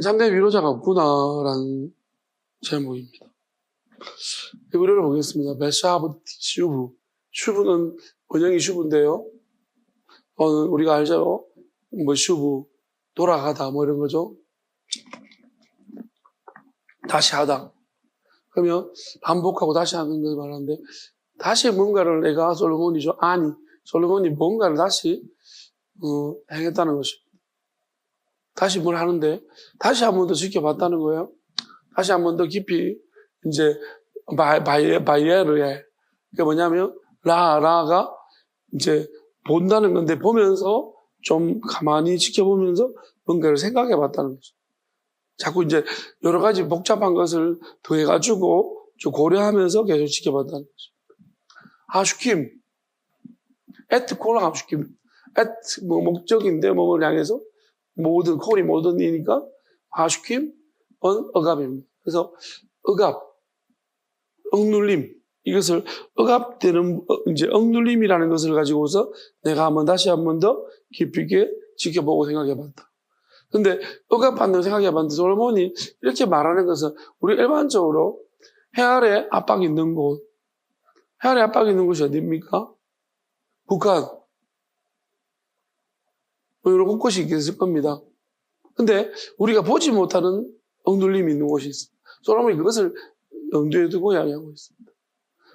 참된 위로자가 없구나라는 제목입니다. 히브리어를 보겠습니다. 메샤브티 슈브. 슈브는 번역이 슈브인데요. 우리가 알죠? 슈브 돌아가다 이런 거죠. 다시 하다. 그러면 반복하고 다시 하는 걸 말하는데, 다시 뭔가를 내가 솔로몬이죠. 솔로몬이 뭔가를 다시 행했다는 것입니다. 다시 뭘 하는데 다시 한 번 더 지켜봤다는 거예요. 다시 한 번 더 깊이 이제 바이에르에, 그게 뭐냐면 라가 이제 본다는 건데, 보면서 좀 가만히 지켜보면서 뭔가를 생각해 봤다는 거죠. 자꾸 이제 여러 가지 복잡한 것을 더해가지고 좀 고려하면서 계속 지켜봤다는 거죠. 하슈킴, 에트콜 하슈킴, 목적인데 뭐를 향해서 콜이 모든 이니까 하슈킴, 억압입니다. 그래서 억압, 억눌림, 이것을 억압되는 이제 억눌림이라는 것을 가지고서 내가 다시 한 번 더 깊이 있게 지켜보고 생각해봤다. 근데 억압받는 생각해봤는데, 솔로몬이 이렇게 말하는 것은 우리 일반적으로 해 아래 압박이 있는 곳, 해 아래 압박이 있는 곳이 어디입니까? 북한. 이런 곳이 있을 겁니다. 근데 우리가 보지 못하는 억눌림이 있는 곳이 있습니다. 솔로몬이 그것을 염두에 두고 이야기하고 있습니다.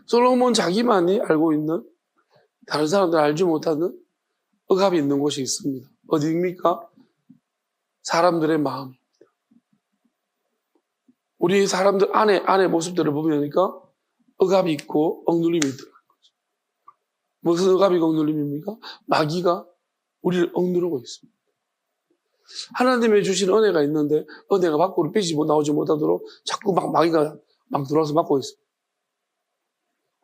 솔로몬 자기만이 알고 있는, 다른 사람들 알지 못하는 억압이 있는 곳이 있습니다. 어디입니까? 사람들의 마음입니다. 우리 사람들 안의 모습들을 보니까 억압이 있고 억눌림이 있더라고요. 무슨 억압이 억눌림입니까? 마귀가 우리를 억누르고 있습니다. 하나님의 주신 은혜가 있는데 은혜가 밖으로 나오지 못하도록 자꾸 마귀가 들어와서 막고 있습니다.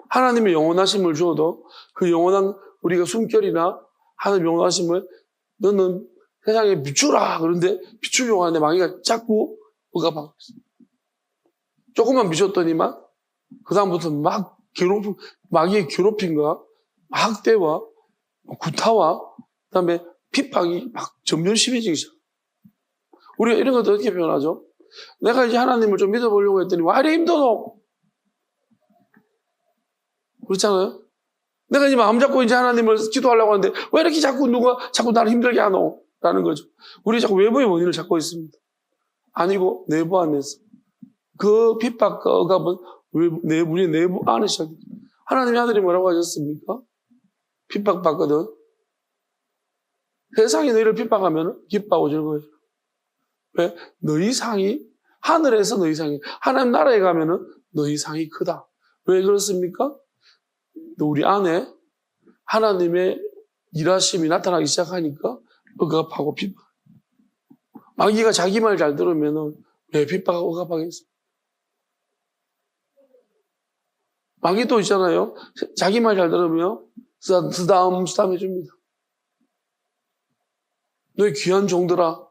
하나님의 영원하심을 주어도 그 영원한 우리가 숨결이나 하나님의 영원하심을 너는 세상에 비추라. 그런데 비추려고 하는데 마귀가 자꾸 억압하고 있습니다. 조금만 비췄더니만 그 다음부터 마귀의 괴롭힘과 학대와 구타와 그다음에 핍박이 점점 심해지기 시작. 우리가 이런 것도 어떻게 표현하죠? 내가 이제 하나님을 좀 믿어보려고 했더니 왜 이래 힘들어? 그렇잖아요? 내가 이제 마음 잡고 이제 하나님을 기도하려고 하는데 왜 이렇게 자꾸 나를 힘들게 하노? 라는 거죠. 우리 자꾸 외부의 원인을 찾고 있습니다. 아니고 내부 안에서. 그 핍박과 억압은 우리 내부 안에 시작됩니다. 하나님의 아들이 뭐라고 하셨습니까? 핍박받거든. 세상이 너희를 핍박하면 기뻐하고 즐거워요. 왜? 너희 상이, 하늘에서 너희 상이, 하나님 나라에 가면은 너희 상이 크다. 왜 그렇습니까? 우리 안에 하나님의 일하심이 나타나기 시작하니까 억압하고 핍박. 마귀가 자기 말 잘 들으면은 왜 핍박하고 억압하겠습니까? 마귀도 있잖아요. 자기 말 잘 들으면 쓰담 해줍니다. 너희 귀한 종들아.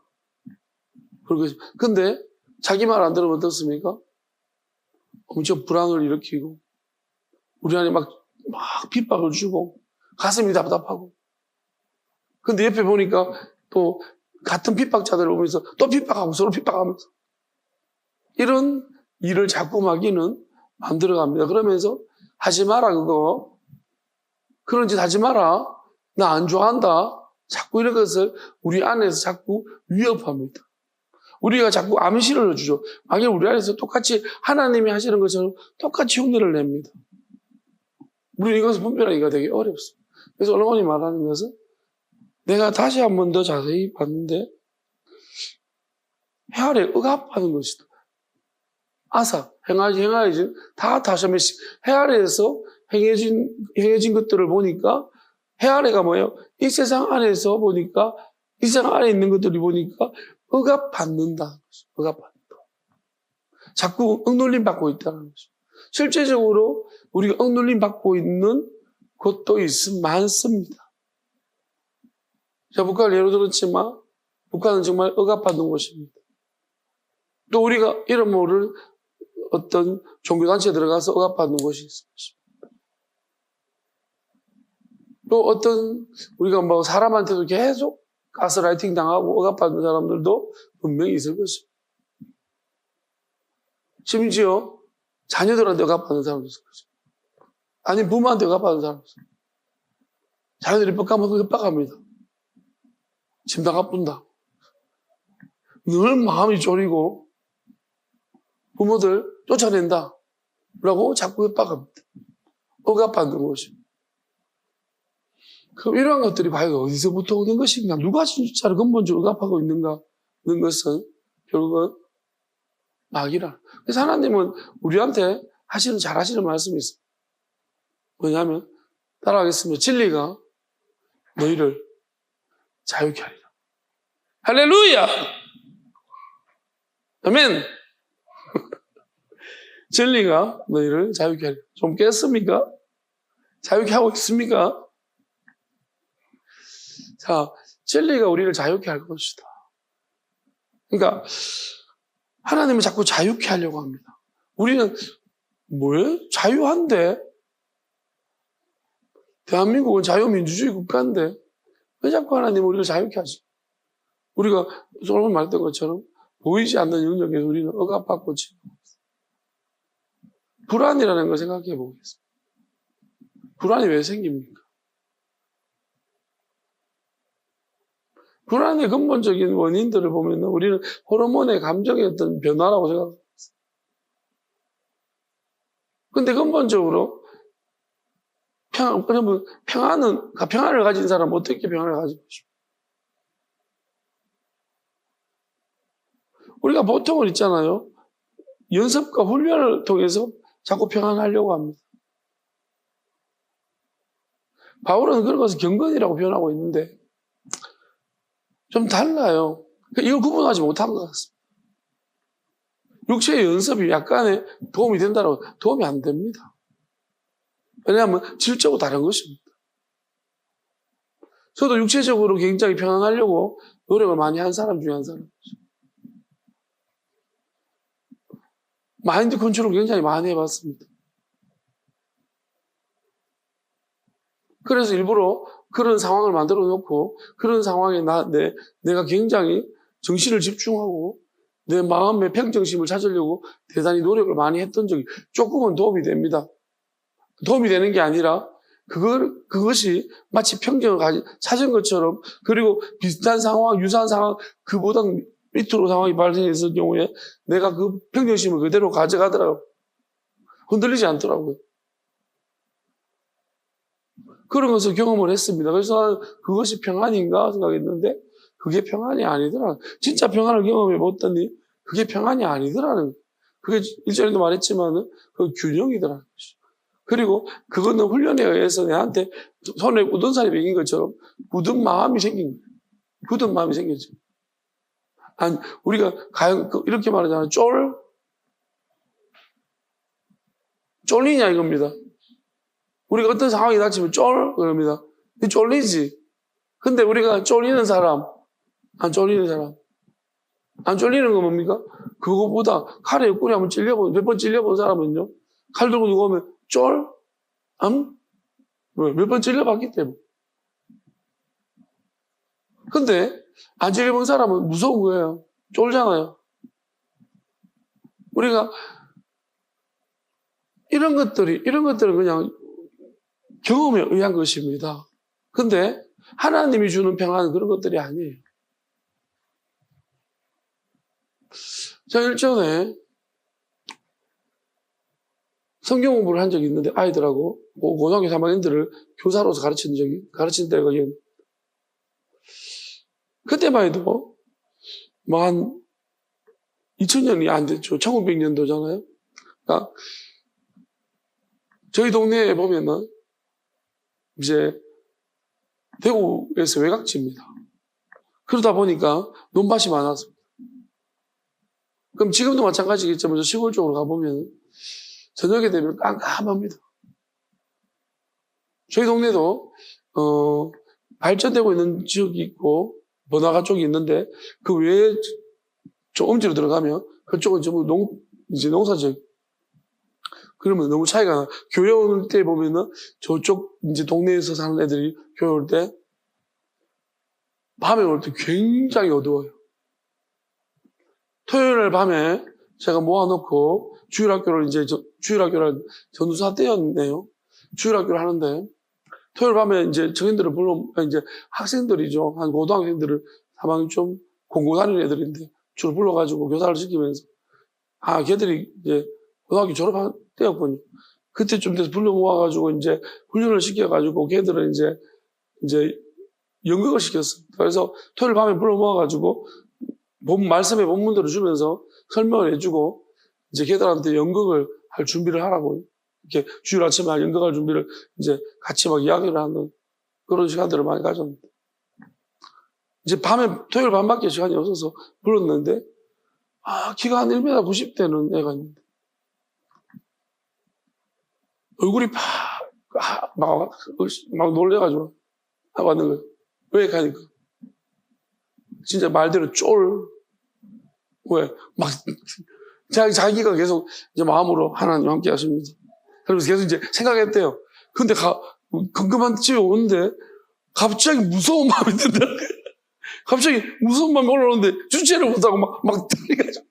근데 자기 말 안 들으면 어떻습니까? 엄청 불안을 일으키고 우리 안에 막 핍박을 주고 가슴이 답답하고. 근데 옆에 보니까 또 같은 핍박자들을 보면서 또 핍박하고 서로 핍박하면서 이런 일을 자꾸 마귀는 만들어갑니다. 그러면서 하지 마라 그거. 그런 짓 하지 마라. 나 안 좋아한다. 자꾸 이런 것을 우리 안에서 자꾸 위협합니다. 우리가 자꾸 암시를 주죠. 마귀는 우리 안에서 똑같이 하나님이 하시는 것처럼 똑같이 흉내를 냅니다. 우리는 이것을 분별하기가 되게 어렵습니다. 그래서 솔로몬이 말하는 것은 내가 다시 한 번 더 자세히 봤는데 해 아래 억압하는 것이다. 아사, 행해진, 다 다셔메시, 해 아래에서 행해진 것들을 보니까 해 아래가 뭐예요? 이 세상 안에서 보니까, 이 세상 안에 있는 것들이 보니까 억압받는다. 억압받는다. 자꾸 억눌림 받고 있다는 거죠. 실제적으로 우리가 억눌림 받고 있는 곳도 많습니다. 제가 북한을 예로 들었지만, 북한은 정말 억압받는 곳입니다. 또 우리가 이름 모를 어떤 종교단체에 들어가서 억압받는 곳이 있습니다. 또 어떤 우리가 사람한테도 계속 가스라이팅 당하고 억압받는 사람들도 분명히 있을 것입니다. 심지어 자녀들한테 억압받는 사람도 있을 거죠. 아니, 부모한테 억압받는 사람도 있을 거죠. 자녀들이 뻑가면 협박합니다. 짐 다 갚는다. 늘 마음이 졸이고 부모들 쫓아낸다. 라고 자꾸 협박합니다. 억압받는 것입니다. 그럼 이러한 것들이 과연 어디서부터 오는 것인가? 누가 진짜로 근본적으로 억압하고 있는가? 는 것은 결국은 마귀라. 그래서 하나님은 우리한테 잘 하시는 말씀이 있어요. 뭐냐면, 따라하겠습니다. 진리가 너희를 자유케 하리라. 할렐루야! 아멘! 진리가 너희를 자유케 하리라. 좀 깼습니까? 자유케 하고 있습니까? 자, 진리가 우리를 자유케 할 것이다. 그러니까 하나님은 자꾸 자유케 하려고 합니다. 우리는 뭐예요? 자유한데? 대한민국은 자유민주주의 국가인데 왜 자꾸 하나님은 우리를 자유케 하지? 우리가 솔로몬 말했던 것처럼 보이지 않는 영역에서 우리는 억압받고 지금 불안이라는 걸 생각해 보겠습니다. 불안이 왜 생깁니까? 불안의 근본적인 원인들을 보면 우리는 호르몬의 감정의 어떤 변화라고 생각합니다. 근데 근본적으로 평안을 가진 사람은 어떻게 평안을 가지고 있습니까? 우리가 보통은 있잖아요. 연습과 훈련을 통해서 자꾸 평안하려고 합니다. 바울은 그런 것을 경건이라고 표현하고 있는데 좀 달라요. 이걸 구분하지 못한 것 같습니다. 육체의 연습이 약간의 도움이 된다고 도움이 안 됩니다. 왜냐하면 질적으로 다른 것입니다. 저도 육체적으로 굉장히 평안하려고 노력을 많이 한 사람 중에 한 사람이죠. 마인드 컨트롤 굉장히 많이 해봤습니다. 그래서 일부러 그런 상황을 만들어 놓고 그런 상황에 내가 굉장히 정신을 집중하고 내 마음의 평정심을 찾으려고 대단히 노력을 많이 했던 적이 조금은 도움이 됩니다. 도움이 되는 게 아니라 그것이 마치 평정을 찾은 것처럼 그리고 비슷한 상황, 유사한 상황, 그보다 밑으로 상황이 발생했을 경우에 내가 그 평정심을 그대로 가져가더라고요. 흔들리지 않더라고요. 그런 것을 경험을 했습니다. 그래서 그것이 평안인가 생각했는데 그게 평안이 아니더라. 진짜 평안을 경험해 보았더니 그게 평안이 아니더라는 거예요. 그게 일전에도 말했지만은 그 균형이더라는 것이죠. 그리고 그거는 훈련에 의해서 내한테 손에 굳은 살이 배긴 것처럼 굳은 마음이 생긴 거예요. 굳은 마음이 생겼죠. 아니, 우리가 이렇게 말하잖아요. 쫄리냐 이겁니다. 우리가 어떤 상황이 닥치면 그럽니다. 쫄리지. 근데 우리가 쫄리는 사람, 안 쫄리는 사람. 안 쫄리는 건 뭡니까? 그거보다 칼에 옆구리 한번 몇 번 찔려본 사람은요, 칼 들고 누가 오면 몇 번 찔려봤기 때문에. 근데 안 찔려본 사람은 무서운 거예요. 쫄잖아요. 우리가 이런 것들은 그냥 경험에 의한 것입니다. 근데 하나님이 주는 평안은 그런 것들이 아니에요. 제가 일전에 성경 공부를 한 적이 있는데 아이들하고 고등학교 3학년들을 교사로서 가르친 때가 그때만 해도 한 2000년이 안 됐죠. 1900년도잖아요. 그러니까 저희 동네에 보면은 이제 대구에서 외곽지입니다. 그러다 보니까 논밭이 많았습니다. 그럼 지금도 마찬가지겠지만 시골 쪽으로 가보면 저녁에 되면 깜깜합니다. 저희 동네도 발전되고 있는 지역이 있고 번화가 쪽이 있는데 그 외에 좀 엄지로 들어가면 그쪽은 전부 농사지역. 그러면 너무 차이가 나. 교회 올 때 보면은 저쪽 이제 동네에서 사는 애들이 교회 올 때 밤에 올 때 굉장히 어두워요. 토요일 밤에 제가 모아놓고 주일학교를 이제 주일학교를 전도사 때였네요. 주일학교를 하는데 토요일 밤에 이제 청년들을 이제 학생들이죠. 한 고등학생들을 3학년 좀 공고 다니는 애들인데 주로 불러가지고 교사를 시키면서 걔들이 이제 고등학교 졸업한 때였군요. 그때 좀 돼서 불러 모아가지고 이제 훈련을 시켜가지고 걔들은 이제 연극을 시켰습니다. 그래서 토요일 밤에 불러 모아가지고 말씀의 본문들을 주면서 설명을 해주고 이제 걔들한테 연극을 할 준비를 하라고 이렇게 주일 아침에 연극할 준비를 이제 같이 막 이야기를 하는 그런 시간들을 많이 가졌는데 이제 토요일 밤밖에 시간이 없어서 불렀는데 키가 한 1m 90대는 애가 있는데 얼굴이 막 놀래가지고 왔는 거예요. 왜 가니까 진짜 말대로 왜 자기가 계속 이제 마음으로 하나님 함께 하십니다. 그러면서 계속 이제 생각했대요. 근데 금금한 집에 오는데 갑자기 무서운 마음이 든다. 갑자기 무서운 마음이 올라오는데 주체를 못하고 막 떨리가지고.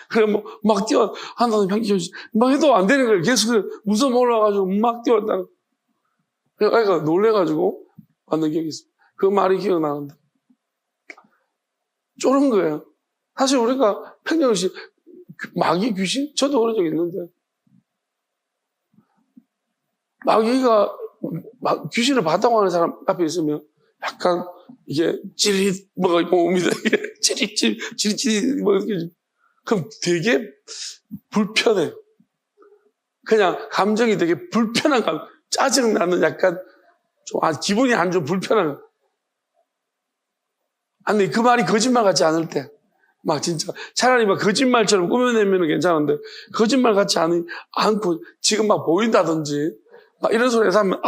그래, 막 하나님 함께 하시지. 막 해도 안 되는 거예요. 계속 무서움 올라와가지고 막 뛰어왔다는. 그래서 애가 놀래가지고 왔는 기억이 있어요. 그 말이 기억나는데. 쫄은 거예요. 사실 우리가 평정시 마귀 귀신? 저도 그런 적 있는데. 마귀가 귀신을 봤다고 하는 사람 앞에 있으면 약간 이게 찌릿 뭐가 옵니다. 찌릿 뭐 이렇게. 그럼 되게 불편해요. 그냥 감정이 되게 불편한 짜증나는 약간 좀 기분이 안 좋은 불편한 거. 근데 그 말이 거짓말 같지 않을 때 막 진짜 차라리 막 거짓말처럼 꾸며내면 괜찮은데 거짓말 같지 않고 지금 막 보인다든지 막 이런 소리에서 하면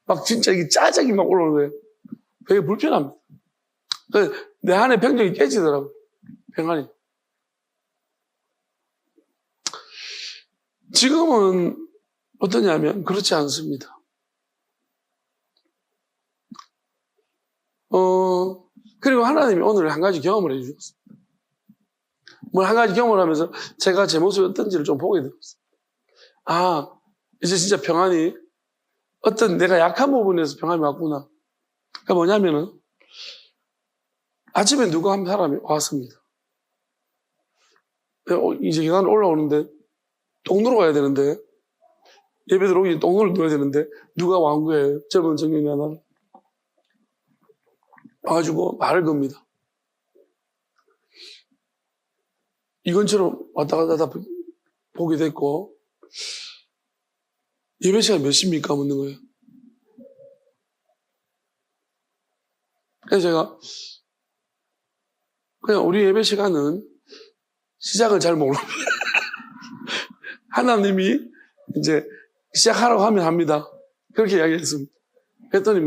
막 진짜 이게 짜증이 막 올라오는 거예요. 되게 불편합니다. 그래서 내 안에 평정이 깨지더라고요. 평안이. 지금은 어떠냐면 그렇지 않습니다. 그리고 하나님이 오늘 한 가지 경험을 해주셨습니다. 한 가지 경험을 하면서 제가 제 모습이 어떤지를 좀 보게 되었어요. 이제 진짜 평안이 어떤 내가 약한 부분에서 평안이 왔구나. 그러니까 뭐냐면은 아침에 누가 한 사람이 왔습니다. 이제 계단 올라오는데 똥누러 가야 되는데 예배 들어오기 똥누러 넣어야 되는데 누가 온 거예요. 젊은 청년이 하나 와가지고 말을 겁니다. 이건처럼 왔다 갔다 보게 됐고 예배 시간 몇 시입니까? 묻는 거예요. 그래서 제가 그냥 우리 예배 시간은 시작을 잘 모릅니다. 하나님이 이제 시작하라고 하면 합니다. 그렇게 이야기했습니다. 그랬더니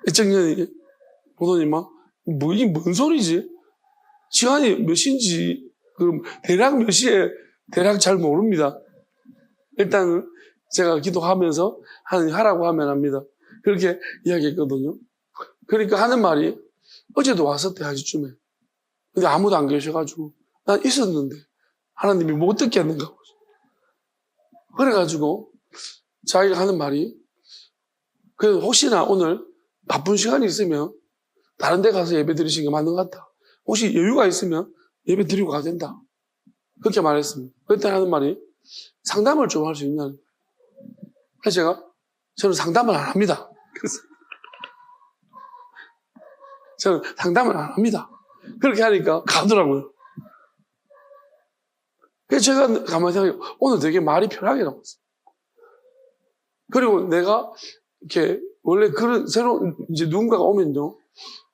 이 청년이 보더니 이게 뭔 소리지? 시간이 몇 시인지, 그럼 대략 몇 시에 대략 잘 모릅니다. 일단은 제가 기도하면서 하나님 하라고 하면 합니다. 그렇게 이야기했거든요. 그러니까 하는 말이 어제도 왔었대, 1시쯤에. 근데 아무도 안 계셔가지고 난 있었는데 하나님이 못 듣게 했는가 보죠. 그래가지고 자기가 하는 말이 그래도 혹시나 오늘 바쁜 시간이 있으면 다른 데 가서 예배 드리시는 게 맞는 것 같다. 혹시 여유가 있으면 예배 드리고 가야 된다. 그렇게 말했습니다. 그때 하는 말이 상담을 좀 할 수 있냐는. 그래서 저는 상담을 안 합니다. 그래서 저는 상담을 안 합니다. 그렇게 하니까 가더라고요. 그래서 제가 가만히 생각해 오늘 되게 말이 편하게 나왔어요. 그리고 내가 이렇게 원래 그런 새로운 이제 누군가가 오면요.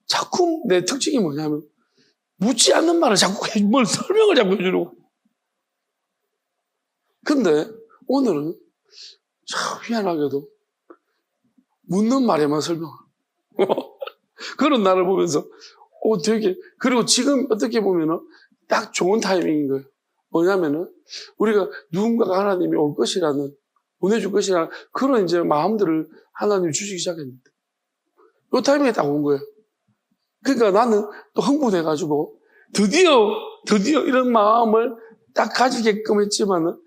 자꾸 내 특징이 뭐냐면 묻지 않는 말을 자꾸 뭘 설명을 자꾸 해주려고. 근데 오늘은 참 희한하게도 묻는 말에만 설명하고 그런 나를 보면서 되게 그리고 지금 어떻게 보면은 딱 좋은 타이밍인 거예요. 뭐냐면은 우리가 누군가가 하나님이 올 것이라는 보내줄 것이라는 그런 이제 마음들을 하나님이 주시기 시작했는데 이 타이밍에 딱 온 거예요. 그러니까 나는 또 흥분해가지고 드디어 이런 마음을 딱 가지게끔 했지만은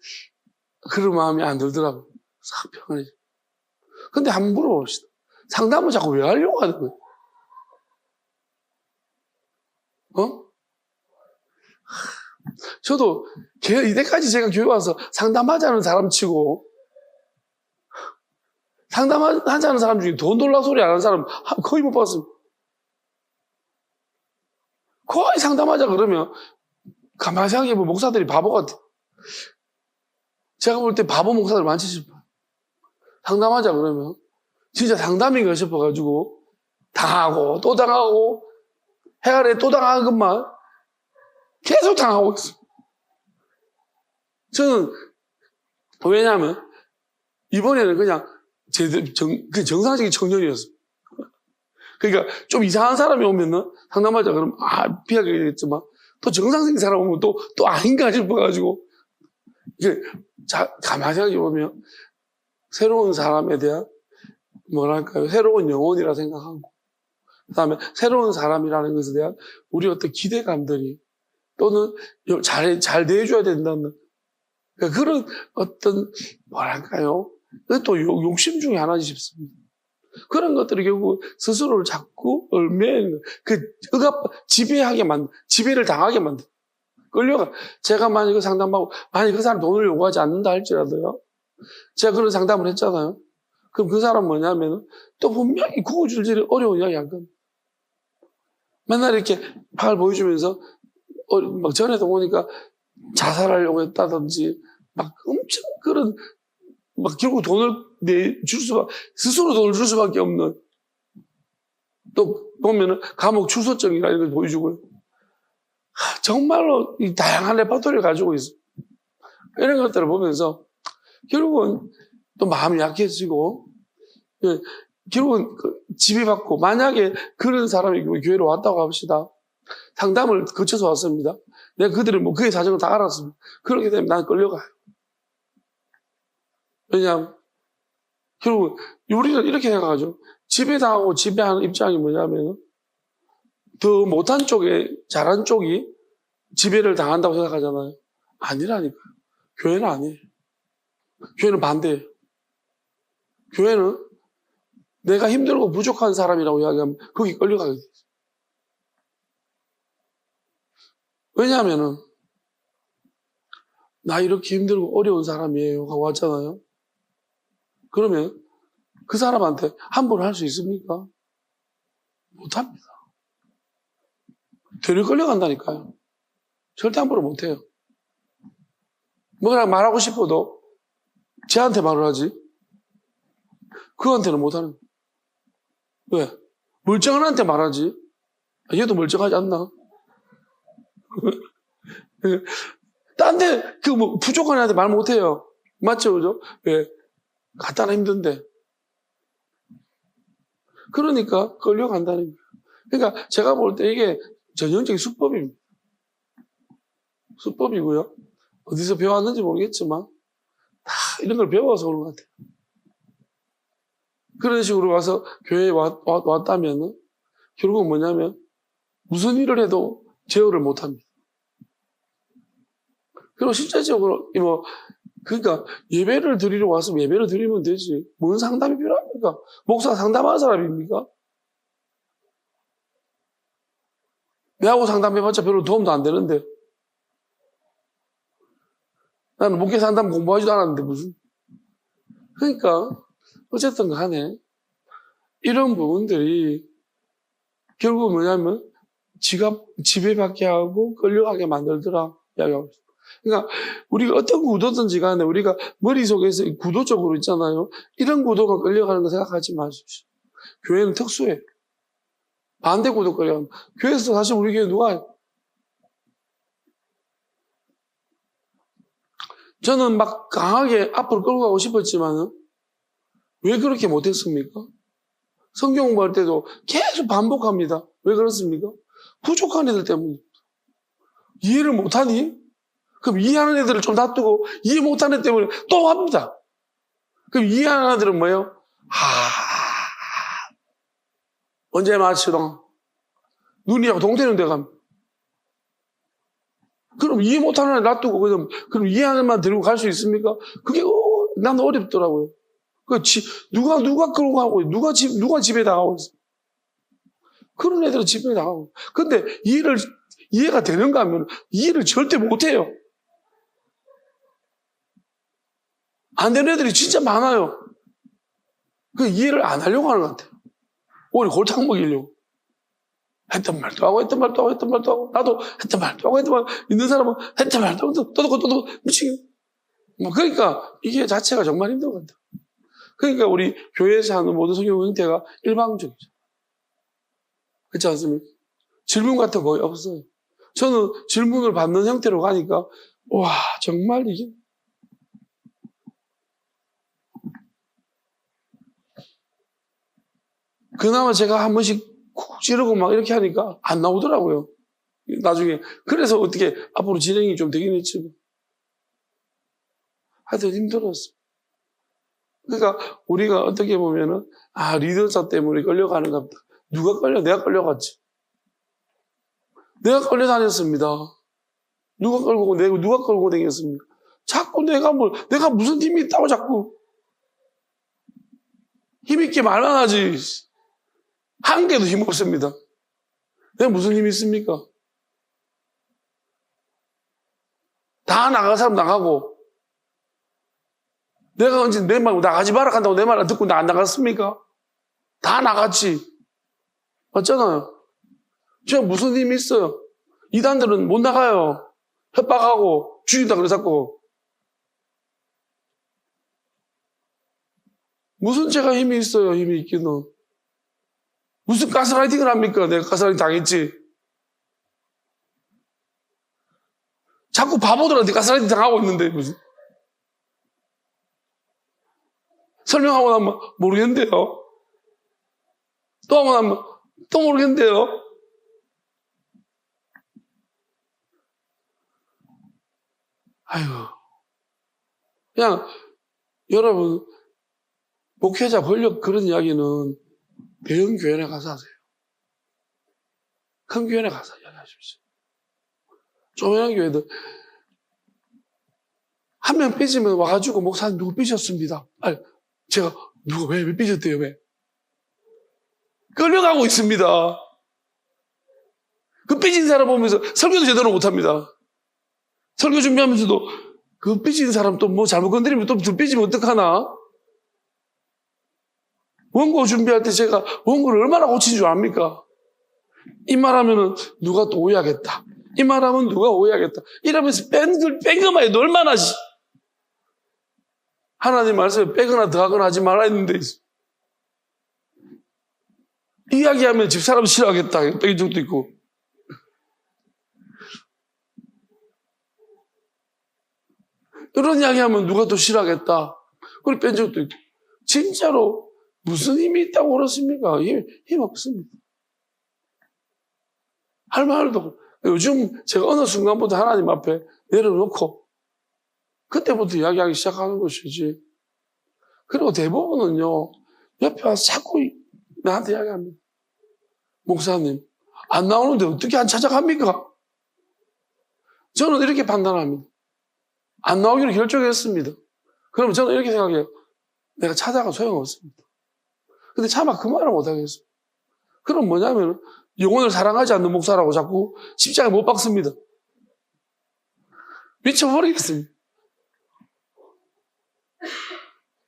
그런 마음이 안 들더라고요. 싹 평안해져. 근데 한번 물어봅시다. 상담을 자꾸 왜 하려고 하는 거예요? 저도 이때까지 제가 교회 와서 상담하자는 사람 치고 상담하자는 사람 중에 돈 돌라 소리 안 하는 사람 거의 못 봤습니다. 거의 상담하자 그러면 가만히 생각해보면 목사들이 바보 같아. 제가 볼 때 바보 목사들 많지 싶어요. 상담하자 그러면 진짜 상담인가 싶어가지고 당하고 또 당하고 해아래 또 당하는 것만 계속 당하고 있어요. 저는 왜냐하면 이번에는 그냥 정상적인 청년이었어요. 그러니까 좀 이상한 사람이 오면은 상담하자 그러면 피하게 되겠지만 또 정상적인 사람 오면 또 아닌가 싶어가지고 이게 가만히 생각해보면 새로운 사람에 대한 뭐랄까요 새로운 영혼이라 생각하고 그 다음에 새로운 사람이라는 것에 대한 우리 어떤 기대감들이 또는 잘 대해줘야 된다는 그런 어떤 뭐랄까요 또 욕심 중에 하나지 싶습니다. 그런 것들이 결국 스스로를 자꾸 얽매이는 지배를 당하게 만든 끌려가. 제가 만약에 상담하고 만약에 그 사람 돈을 요구하지 않는다 할지라도요 제가 그런 상담을 했잖아요. 그럼 그 사람 뭐냐면 또 분명히 구워줄지를 어려운 이야기 할 겁니다. 맨날 이렇게 팔 보여주면서 막 전에도 보니까 자살하려고 했다든지 막 엄청 그런 막 결국 스스로 돈을 줄 수밖에 없는 또 보면은 감옥 출소증이나 이런 걸 보여주고요. 정말로 이 다양한 레퍼토리를 가지고 있어요. 이런 것들을 보면서 결국은 또 마음이 약해지고 결국은 지배받고 만약에 그런 사람이 교회로 왔다고 합시다. 상담을 거쳐서 왔습니다. 내가 그들의 그의 사정을 다 알았습니다. 그렇게 되면 난 끌려가요. 왜냐하면 결국 우리는 이렇게 생각하죠. 지배당하고 지배하는 입장이 뭐냐면 더 못한 쪽에 잘한 쪽이 지배를 당한다고 생각하잖아요. 아니라니까요. 교회는 아니에요. 교회는 반대예요. 교회는 내가 힘들고 부족한 사람이라고 이야기하면 거기 끌려가게 돼요. 왜냐하면은 나 이렇게 힘들고 어려운 사람이에요 하고 왔잖아요. 그러면 그 사람한테 함부로 할 수 있습니까? 못합니다. 되려 끌려간다니까요. 절대 함부로 못해요. 뭐라 말하고 싶어도 쟤한테 말을 하지 그한테는 못하는 거예요. 왜? 멀쩡한 한테 말하지 얘도 멀쩡하지 않나? 딴 데 부족한 애한테 말 못해요. 맞죠? 그죠? 왜? 갖다나 힘든데. 그러니까 끌려간다는 거예요. 그러니까 제가 볼 때 이게 전형적인 수법입니다. 수법이고요. 어디서 배웠는지 모르겠지만 다 이런 걸 배워서 그런 것 같아요. 그런 식으로 와서 교회에 왔다면 결국은 뭐냐면 무슨 일을 해도 제어를 못합니다. 그리고 실제적으로 그러니까 예배를 드리러 와서 예배를 드리면 되지. 뭔 상담이 필요합니까? 목사가 상담하는 사람입니까? 내하고 상담해봤자 별로 도움도 안 되는데. 나는 목회 상담 공부하지도 않았는데 무슨. 그러니까 어쨌든 간에 이런 부분들이 결국 뭐냐면 지배받게 하고 끌려가게 만들더라 이야기하고 있어요. 그러니까 우리가 어떤 구도든지 간에 우리가 머릿속에서 구도적으로 있잖아요. 이런 구도가 끌려가는 거 생각하지 마십시오. 교회는 특수해요. 반대 구도 끌려가는 거. 교회에서 사실 우리 교회 누가 저는 막 강하게 앞으로 끌고 가고 싶었지만은 왜 그렇게 못했습니까? 성경 공부할 때도 계속 반복합니다. 왜 그렇습니까? 부족한 애들 때문에. 이해를 못하니? 그럼 이해하는 애들을 좀 놔두고 이해 못하는 애 때문에 또 합니다. 그럼 이해하는 애들은 뭐예요? 언제 마치동? 눈이라고 동태는 데 가면. 그럼 이해 못하는 애 놔두고 그럼 이해하는 애만 데리고 갈 수 있습니까? 그게 난 어렵더라고요. 누가 끌고 가고 누가 집에 나가고 있어. 그런 애들은 집에 나가고. 근데 이해가 되는가 하면 이해를 절대 못해요. 안 되는 애들이 진짜 많아요. 그 이해를 안 하려고 하는 것 같아요. 오히려 골탕 먹이려고. 했던 말도 하고, 했던 말도 하고, 했던 말도 하고, 나도 했던 말도 하고, 했던 말, 있는 사람은 했던 말도 하고, 또 미치겠네. 그러니까 이게 자체가 정말 힘든 것 같아요. 그러니까 우리 교회에서 하는 모든 성경 형태가 일방적이죠. 그렇지 않습니까? 질문 같은 거 거의 없어요. 저는 질문을 받는 형태로 가니까, 와, 정말 이게. 그나마 제가 한 번씩 쿡 찌르고 막 이렇게 하니까 안 나오더라고요. 나중에. 그래서 어떻게 앞으로 진행이 좀 되긴 했지만. 하여튼 힘들었어. 그러니까 우리가 어떻게 보면은, 리더자 때문에 끌려가는가 보다. 내가 끌려갔지. 내가 끌려다녔습니다. 누가 끌고 다녔습니까? 자꾸 내가 무슨 힘이 있다고 자꾸. 힘있게 말만 하지. 한 개도 힘 없습니다. 내가 무슨 힘이 있습니까? 다 나갈 사람 나가고, 내가 언제 내 말 나가지 마라 한다고 내 말 듣고 나 안 나갔습니까? 다 나갔지. 맞잖아요. 제가 무슨 힘이 있어요? 이단들은 못 나가요. 협박하고 죽인다 그래 자꾸. 무슨 제가 힘이 있어요? 힘이 있기는. 무슨 가스라이팅을 합니까? 내가 가스라이팅 당했지. 자꾸 바보들한테 가스라이팅 당하고 있는데 무슨. 설명하고 나면 모르겠는데요. 또 하고 나면 또 모르겠는데요. 아유. 그냥 여러분 목회자 권력 그런 이야기는 대형 교회에 가서 하세요. 큰 교회에 가서 이야기하십시오. 조그만 교회들 한 명 삐지면 와가지고 목사님 누구 삐졌습니다. 제가 누가 왜 삐졌대요? 왜? 끌려가고 있습니다. 그 삐진 사람 보면서 설교도 제대로 못합니다. 설교 준비하면서도 그 삐진 사람 또 뭐 잘못 건드리면 또 삐지면 어떡하나? 원고 준비할 때 제가 원고를 얼마나 고친 줄 압니까? 이 말하면은 누가 또 오해하겠다. 이 말하면 누가 오해하겠다. 이러면서 뺀 것만 해도 얼마나 하나님 말씀에 빼거나 더하거나 하지 말라 했는데 이야기하면 집사람 싫어하겠다. 뺀 적도 있고. 이런 이야기하면 누가 또 싫어하겠다. 그걸 뺀 적도 있고. 진짜로 무슨 힘이 있다고 그렇습니까? 힘 없습니다. 할 말도 없고. 요즘 제가 어느 순간부터 하나님 앞에 내려놓고 그때부터 이야기하기 시작하는 것이지. 그리고 대부분은요, 옆에 와서 자꾸 나한테 이야기합니다. 목사님, 안 나오는데 어떻게 안 찾아갑니까? 저는 이렇게 판단합니다. 안 나오기로 결정했습니다. 그러면 저는 이렇게 생각해요. 내가 찾아가 소용없습니다. 근데 차마 그 말을 못하겠어요. 그럼 뭐냐면 영혼을 사랑하지 않는 목사라고 자꾸 십자가에 못 박습니다. 미쳐버리겠습니다.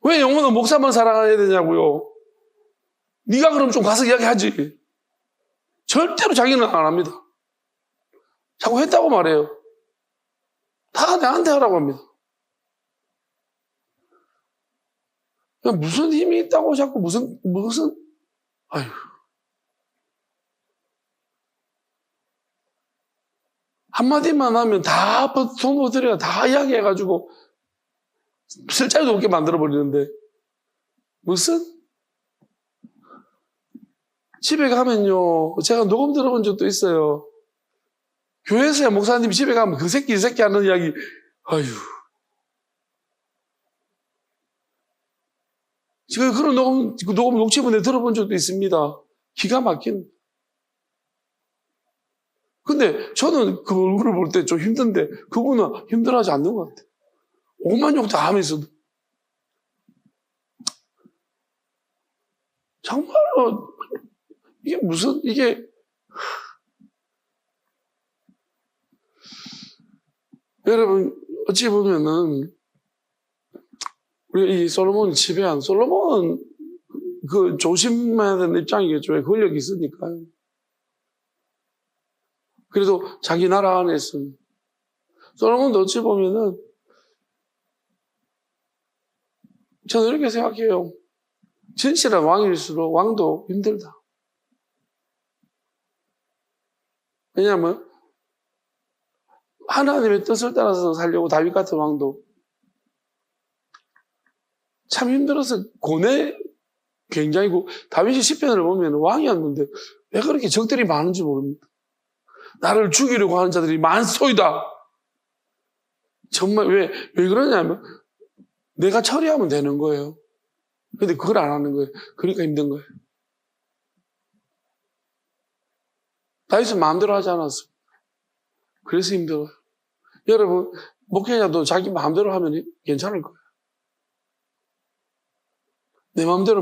왜 영혼은 목사만 사랑해야 되냐고요? 네가 그럼 좀 가서 이야기하지. 절대로 자기는 안 합니다. 자꾸 했다고 말해요. 다 나한테 하라고 합니다. 무슨 힘이 있다고 자꾸 아휴. 한마디만 하면 다 손모들이가 다 이야기해가지고 쓸 자리도 없게 만들어버리는데 무슨? 집에 가면요 제가 녹음 들어본 적도 있어요. 교회에서야 목사님이 집에 가면 그 새끼 이 새끼 하는 이야기 아휴 지금 그런 녹음 녹취본에 들어본 적도 있습니다. 기가 막힌 근데 저는 그 얼굴을 볼 때 좀 힘든데 그분은 힘들어하지 않는 것 같아요. 오만 욕 다 하면서도. 정말로 이게 무슨 이게 여러분 어찌 보면은 우리 이 솔로몬이 지배한 솔로몬은 그 조심해야 되는 입장이겠죠. 왜 권력이 있으니까요. 그래도 자기 나라 안에서 솔로몬도 어찌 보면은 저는 이렇게 생각해요. 진실한 왕일수록 왕도 힘들다. 왜냐하면 하나님의 뜻을 따라서 살려고 다윗 같은 왕도 참 힘들어서 고뇌 굉장히 다윗이 시편을 보면 왕이었는데 왜 그렇게 적들이 많은지 모릅니다. 나를 죽이려고 하는 자들이 많소이다. 정말 왜 그러냐면 내가 처리하면 되는 거예요. 근데 그걸 안 하는 거예요. 그러니까 힘든 거예요. 다윗은 마음대로 하지 않았어요. 그래서 힘들어요. 여러분 목회자도 자기 마음대로 하면 괜찮을 거예요. 내 마음대로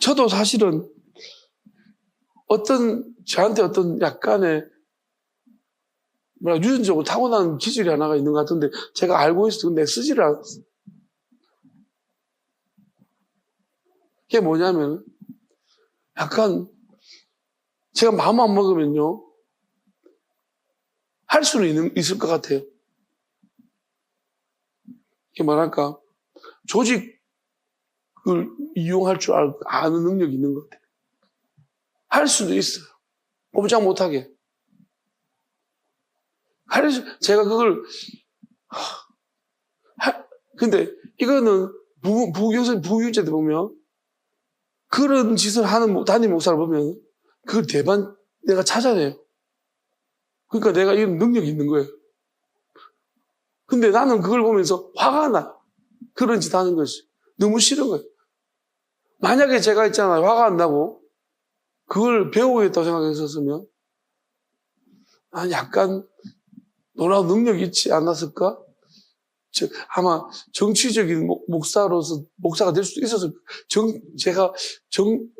저도 사실은 저한테 어떤 약간의 유전적으로 타고난 기질이 하나가 있는 것 같은데 제가 알고 있어도 근데 쓰지를 않았어요. 그게 뭐냐면 약간 제가 마음 안 먹으면요 할 수는 있을 것 같아요. 이게 뭐랄까 조직을 이용할 줄 아는 능력이 있는 것 같아요. 할 수도 있어요. 꼼짝 못하게. 제가 그걸 근데 이거는 부교제들 보면 그런 짓을 하는 담임 목사를 보면 그걸 대반 내가 찾아내요. 그러니까 내가 이런 능력이 있는 거예요. 근데 나는 그걸 보면서 화가 나. 그런 짓 하는 것이. 너무 싫은 거예요. 만약에 제가 있잖아요. 화가 안 나고 그걸 배우겠다고 생각했었으면 난 약간 놀라운 능력이 있지 않았을까? 아마 정치적인 목사로서 목사가 될 수도 있었을 거예요. 제가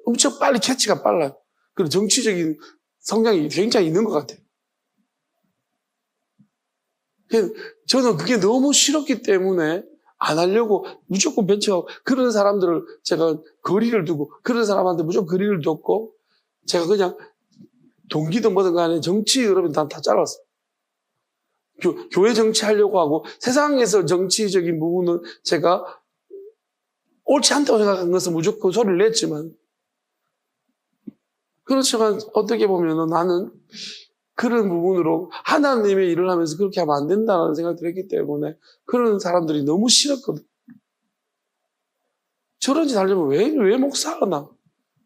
엄청 빨리 캐치가 빨라요. 그리고 정치적인 성향이 굉장히 있는 것 같아요. 저는 그게 너무 싫었기 때문에 안 하려고 무조건 배척하고 그런 사람들을 제가 거리를 두고 그런 사람한테 무조건 거리를 뒀고 제가 그냥 동기든 뭐든 간에 정치 여러분 다 잘랐어요. 교회 정치하려고 하고 세상에서 정치적인 부분은 제가 옳지 않다고 생각한 것은 무조건 소리를 냈지만 그렇지만 어떻게 보면 나는 그런 부분으로 하나님의 일을 하면서 그렇게 하면 안 된다는 생각을 했기 때문에 그런 사람들이 너무 싫었거든. 저런 짓 하려면 왜 목사가 나?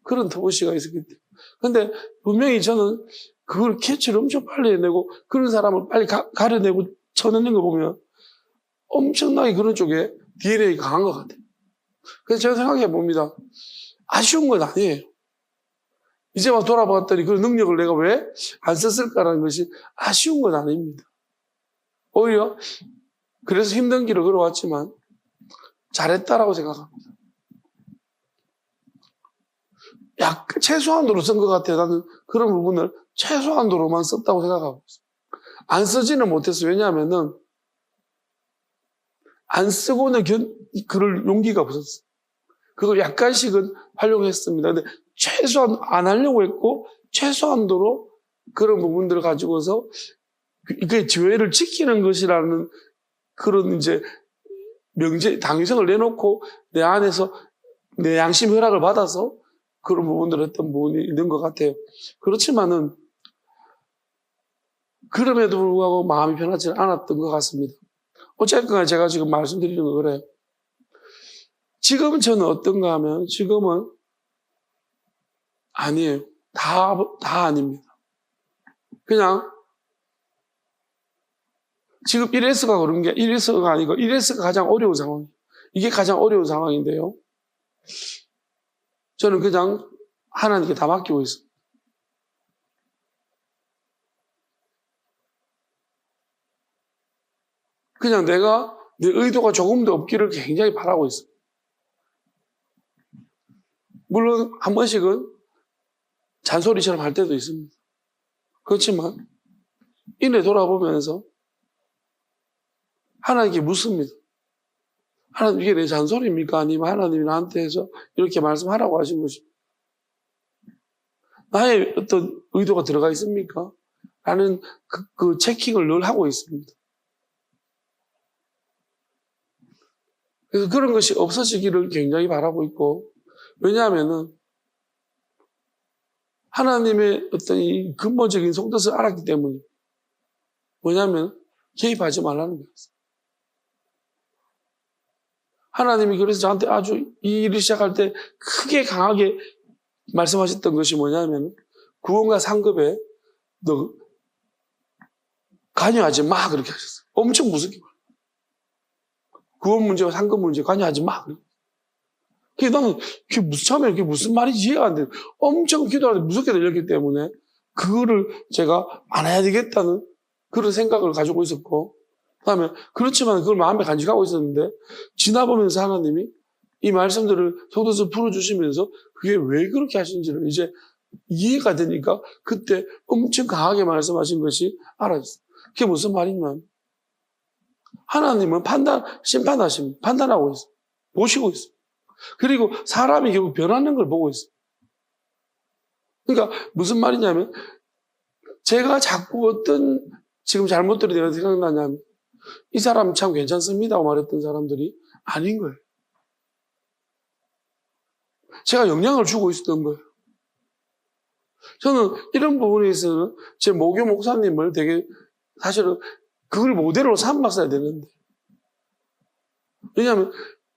그런 터부시가 있었기 때문에. 근데 분명히 저는 그걸 캐치를 엄청 빨리 해내고 그런 사람을 빨리 가려내고 쳐내는 거 보면 엄청나게 그런 쪽에 DNA가 강한 것 같아요. 그래서 제가 생각해 봅니다. 아쉬운 건 아니에요. 이제 막 돌아봤더니 그 능력을 내가 왜 안 썼을까라는 것이 아쉬운 건 아닙니다. 오히려 그래서 힘든 길을 걸어왔지만 잘했다라고 생각합니다. 약간 최소한도로 쓴 것 같아요. 나는 그런 부분을 최소한도로만 썼다고 생각하고 있어요. 안 쓰지는 못했어요. 왜냐하면은 안 쓰고는 그럴 용기가 없었어요. 그걸 약간씩은 활용했습니다. 근데 최소한 안 하려고 했고 최소한도로 그런 부분들을 가지고서 이게 교회를 지키는 것이라는 그런 이제 당위성을 내놓고 내 안에서 내 양심 허락을 받아서 그런 부분들을 했던 부분이 있는 것 같아요. 그렇지만은 그럼에도 불구하고 마음이 편하지 않았던 것 같습니다. 어쨌거나 제가 지금 말씀드리는 거 그래요. 지금은 저는 어떤가 하면 지금은 아니에요. 다 아닙니다. 그냥 지금 1S가 그런 게 1S가 아니고 1S가 가장 어려운 상황. 이게 가장 어려운 상황인데요. 저는 그냥 하나님께 다 맡기고 있습니다. 그냥 내가 내 의도가 조금도 없기를 굉장히 바라고 있어. 물론 한 번씩은 잔소리처럼 할 때도 있습니다. 그렇지만 이내 돌아보면서 하나님께 묻습니다. 하나님, 이게 내 잔소리입니까? 아니면 하나님이 나한테 해서 이렇게 말씀하라고 하신 것입니까? 나의 어떤 의도가 들어가 있습니까? 라는 그 체킹을 늘 하고 있습니다. 그래서 그런 것이 없어지기를 굉장히 바라고 있고, 왜냐하면은 하나님의 어떤 이 근본적인 속뜻을 알았기 때문에, 뭐냐면 개입하지 말라는 거였어요. 하나님이 그래서 저한테 아주 이 일을 시작할 때 크게 강하게 말씀하셨던 것이 뭐냐면, 구원과 상급에 너 관여하지 마, 그렇게 하셨어요. 엄청 무섭게 말해요. 구원 문제와 상급 문제 관여하지 마. 그래서 나는 처음에 그게 무슨 말인지 이해가 안 돼. 엄청 기도하는데 무섭게 들렸기 때문에 그거를 제가 안 해야 되겠다는 그런 생각을 가지고 있었고, 그 다음에 그렇지만 그걸 마음에 간직하고 있었는데, 지나보면서 하나님이 이 말씀들을 속에서 풀어주시면서 그게 왜 그렇게 하신지를 이제 이해가 되니까 그때 엄청 강하게 말씀하신 것이 알아졌어요. 그게 무슨 말이냐면, 하나님은 판단하고 있어요. 보시고 있어요. 그리고 사람이 결국 변하는 걸 보고 있어요. 그러니까 무슨 말이냐면, 제가 자꾸 어떤 지금 잘못들이 내가 생각나냐면, 이 사람 참 괜찮습니다고 말했던 사람들이 아닌 거예요. 제가 영향을 주고 있었던 거예요. 저는 이런 부분에 있어서는 제 모교 목사님을 되게 사실은 그걸 모델로 삼았어야 되는데, 왜냐하면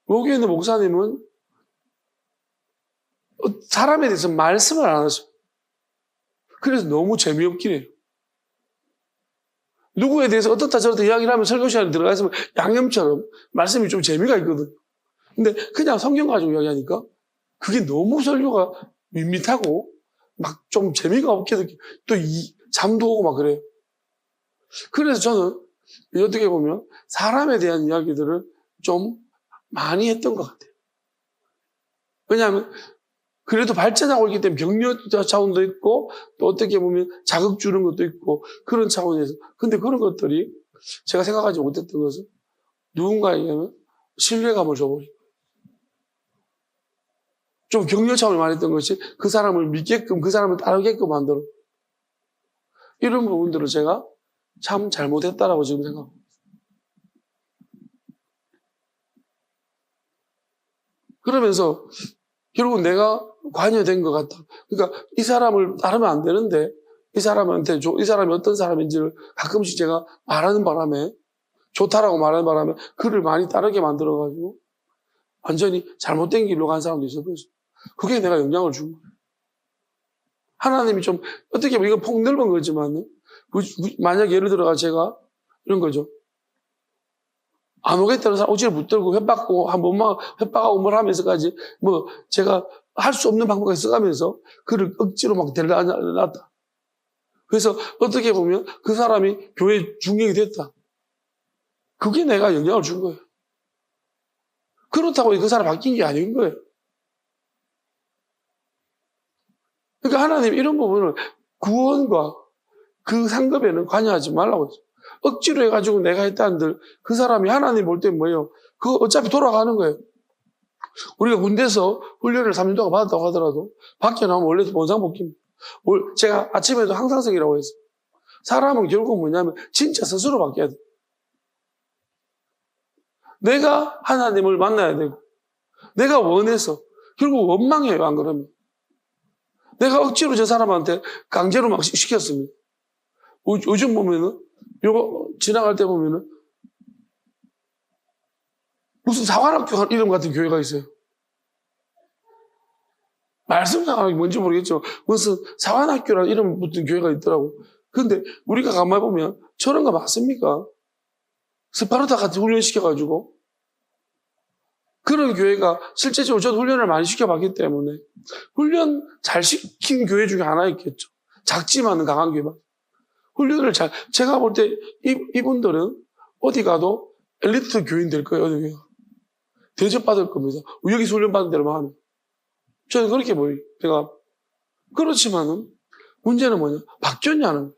모교에 있는 목사님은 사람에 대해서 말씀을 안 하죠. 그래서 너무 재미없긴 해요. 누구에 대해서 어떻다 저렇다 이야기를 하면 설교 시간에 들어가 있으면 양념처럼 말씀이 좀 재미가 있거든. 근데 그냥 성경 가지고 이야기하니까 그게 너무 설교가 밋밋하고 막 좀 재미가 없게 느끼고 또 잠도 오고 막 그래요. 그래서 저는 어떻게 보면 사람에 대한 이야기들을 좀 많이 했던 것 같아요. 왜냐하면 그래도 발전하고 있기 때문에 격려 차원도 있고 또 어떻게 보면 자극 주는 것도 있고 그런 차원에서. 근데 그런 것들이 제가 생각하지 못했던 것은 누군가에게는 신뢰감을 줘버리고 좀 격려 차원을 말했던 것이 그 사람을 믿게끔 그 사람을 따르게끔 만들어. 이런 부분들을 제가 참 잘못했다라고 지금 생각합니다. 그러면서 결국 내가 관여된 것 같다. 그러니까 이 사람을 따르면 안 되는데 이 사람한테 이 사람이 어떤 사람인지를 가끔씩 제가 말하는 바람에 좋다라고 말하는 바람에 그를 많이 따르게 만들어가지고 완전히 잘못된 길로 간 사람도 있었거든요. 그게 내가 영향을 준 거예요. 하나님이 좀 어떻게 보면 이건 폭넓은 거지만 만약 예를 들어가 제가 이런 거죠. 안 오겠다는 사람 억지로 붙들고 협박하고 한 번만 협박하고 뭘 하면서까지 뭐 제가 할 수 없는 방법을 써가면서 그를 억지로 막 데려다 놨다. 그래서 어떻게 보면 그 사람이 교회 중역이 됐다. 그게 내가 영향을 준 거예요. 그렇다고 그 사람 바뀐 게 아닌 거예요. 그러니까 하나님 이런 부분을 구원과 그 상급에는 관여하지 말라고 했어요. 억지로 해가지고 내가 했다는들 그 사람이 하나님 볼 때 뭐예요? 그거 어차피 돌아가는 거예요. 우리가 군대에서 훈련을 3년 동안 받았다고 하더라도 밖에 나오면 원래 원상복귀입니다. 제가 아침에도 항상성이라고 했어요. 사람은 결국 뭐냐면 진짜 스스로 바뀌어야 돼. 내가 하나님을 만나야 되고 내가 원해서 결국 원망해요. 안 그러면 내가 억지로 저 사람한테 강제로 막 시켰습니다. 요즘 보면은 요거 지나갈 때 보면은 무슨 사관학교 이름 같은 교회가 있어요. 말씀상학이 뭔지 모르겠지만 무슨 사관학교라는 이름 붙은 교회가 있더라고. 근데 우리가 가만히 보면 저런 거 맞습니까? 스파르타 같은 훈련 시켜가지고 그런 교회가 실제적으로 저도 훈련을 많이 시켜봤기 때문에 훈련 잘 시킨 교회 중에 하나 있겠죠. 작지만은 강한 교회만. 훈련을 제가 볼 때 이분들은 어디 가도 엘리트 교인 될 거예요, 어느 교회가. 대접받을 겁니다. 여기서 훈련받은 대로만 하면. 저는 그렇게 보여요. 제가. 그렇지만은, 문제는 뭐냐? 바뀌었냐는 거예요.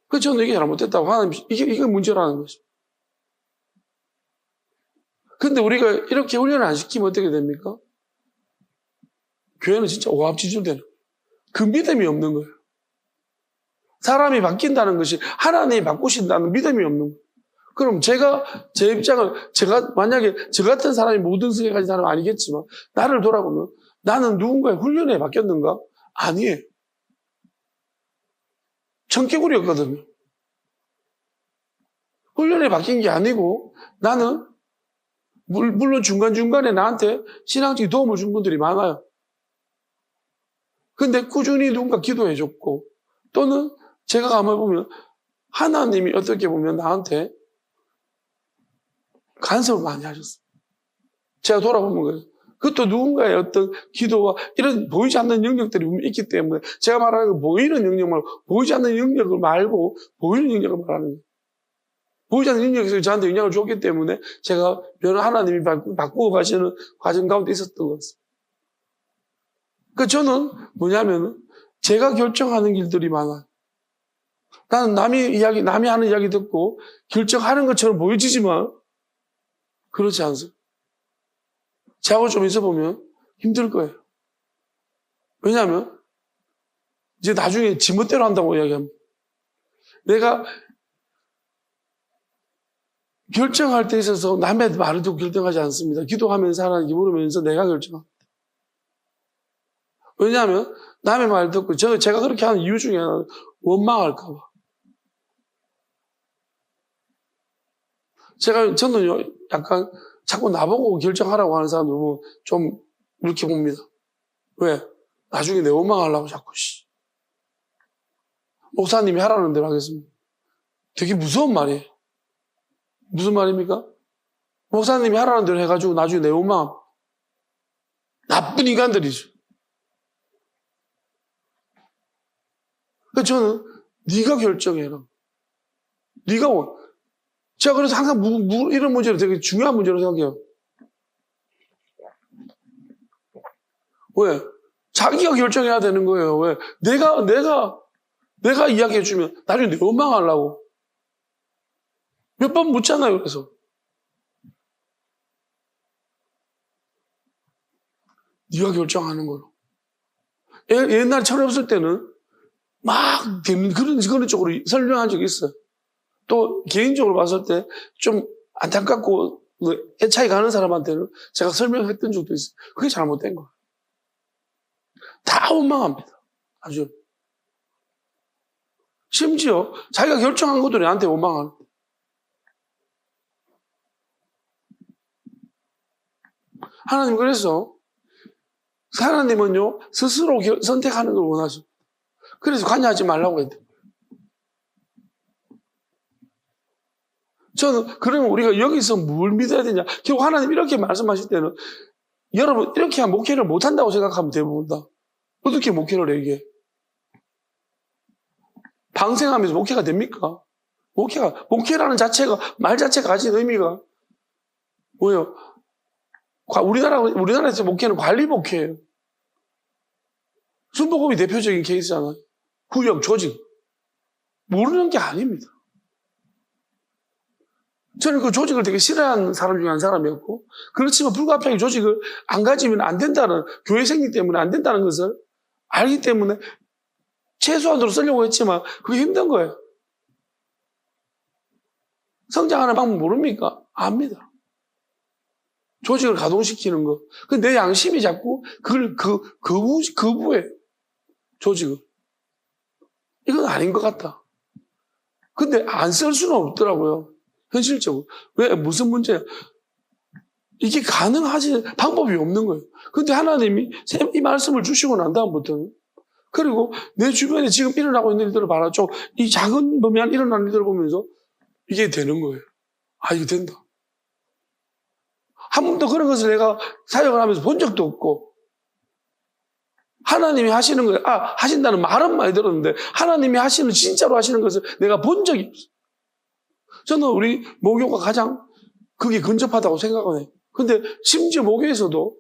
그래서 저는 이게 잘못됐다고 하나님, 이게 문제라는 거죠. 근데 우리가 이렇게 훈련을 안 시키면 어떻게 됩니까? 교회는 진짜 오합지졸되는 거예요. 그 믿음이 없는 거예요. 사람이 바뀐다는 것이 하나님이 바꾸신다는 믿음이 없는 거예요. 그럼 제 입장을, 만약에 저 같은 사람이 모든 세계 가진 사람은 아니겠지만, 나를 돌아보면, 나는 누군가의 훈련에 바뀌었는가? 아니에요. 청개구리였거든요. 훈련에 바뀐 게 아니고, 나는, 물론 중간중간에 나한테 신앙적인 도움을 준 분들이 많아요. 근데 꾸준히 누군가 기도해줬고, 또는 제가 가만히 보면, 하나님이 어떻게 보면 나한테 간섭을 많이 하셨어요. 제가 돌아보면 그래요. 그것도 누군가의 어떤 기도와 이런 보이지 않는 영역들이 있기 때문에 제가 말하는 건 보이는 영역 말고 보이지 않는 영역을 말고 보이는 영역을 말하는 거예요. 보이지 않는 영역에서 저한테 영향을 줬기 때문에 제가 하나님이 바꾸고 가시는 과정 가운데 있었던 것입니다. 그러니까 저는 뭐냐면 제가 결정하는 길들이 많아요. 나는 남이 하는 이야기 듣고 결정하는 것처럼 보여지지만 그렇지 않습니다. 저하고 좀 있어보면 힘들 거예요. 왜냐하면 이제 나중에 지멋대로 한다고 이야기합니다. 내가 결정할 때 있어서 남의 말을 듣고 결정하지 않습니다. 기도하면서 하나님께 물으면서 내가 결정합니다. 왜냐하면 남의 말 듣고 제가 그렇게 하는 이유 중에 하나는 원망할까 봐. 저는 약간 자꾸 나보고 결정하라고 하는 사람들 보면 좀 이렇게 봅니다. 왜? 나중에 내 원망하려고 자꾸. 목사님이 하라는 대로 하겠습니다. 되게 무서운 말이에요. 무슨 말입니까? 목사님이 하라는 대로 해가지고 나중에 내 원망. 나쁜 인간들이죠. 그래서 저는 네가 결정해라. 네가 제가 그래서 항상 이런 문제를 되게 중요한 문제로 생각해요. 왜? 자기가 결정해야 되는 거예요. 왜? 내가 이야기해주면 나중에 내 원망하려고. 몇 번 묻잖아요, 그래서. 네가 결정하는 거로. 옛날에 철이 없을 때는 막 그런 쪽으로 설명한 적이 있어요. 또 개인적으로 봤을 때 좀 안타깝고 애착이 가는 사람한테는 제가 설명했던 적도 있어요. 그게 잘못된 거예요. 다 원망합니다. 아주. 심지어 자기가 결정한 것도 나한테 원망하는 거예요. 하나님 그래서 하나님은요 스스로 선택하는 걸 원하죠. 그래서 관여하지 말라고 했대요. 저는 그러면 우리가 여기서 뭘 믿어야 되냐? 결국 하나님 이렇게 말씀하실 때는 여러분 이렇게 하면 목회를 못한다고 생각하면 대부분 다. 어떻게 목회를 해 이게? 방생하면서 목회가 됩니까? 목회라는 자체가 말 자체가 가진 의미가 뭐예요? 우리나라에서 목회는 관리 목회예요. 순복음이 대표적인 케이스잖아요. 구역, 조직. 모르는 게 아닙니다. 저는 그 조직을 되게 싫어하는 사람 중에 한 사람이었고, 그렇지만 불가피하게 조직을 안 가지면 안 된다는, 교회 생기 때문에 안 된다는 것을 알기 때문에 최소한으로 쓰려고 했지만, 그게 힘든 거예요. 성장하는 방법 모릅니까? 압니다. 조직을 가동시키는 거. 내 양심이 자꾸 그걸 거부해. 조직을. 이건 아닌 것 같다. 근데 안 쓸 수는 없더라고요. 현실적으로. 왜? 무슨 문제야? 이게 가능하지, 방법이 없는 거예요. 근데 하나님이 이 말씀을 주시고 난 다음부터는, 그리고 내 주변에 지금 일어나고 있는 일들을 봐라. 이 작은 범위한 일어나는 일들을 보면서 이게 되는 거예요. 아, 이거 된다. 한 번도 그런 것을 내가 사역을 하면서 본 적도 없고, 하나님이 하시는 거예요. 하신다는 말은 많이 들었는데, 하나님이 진짜로 하시는 것을 내가 본 적이 없어요. 저는 우리 모교가 가장 그게 근접하다고 생각을 해요. 근데 심지어 모교에서도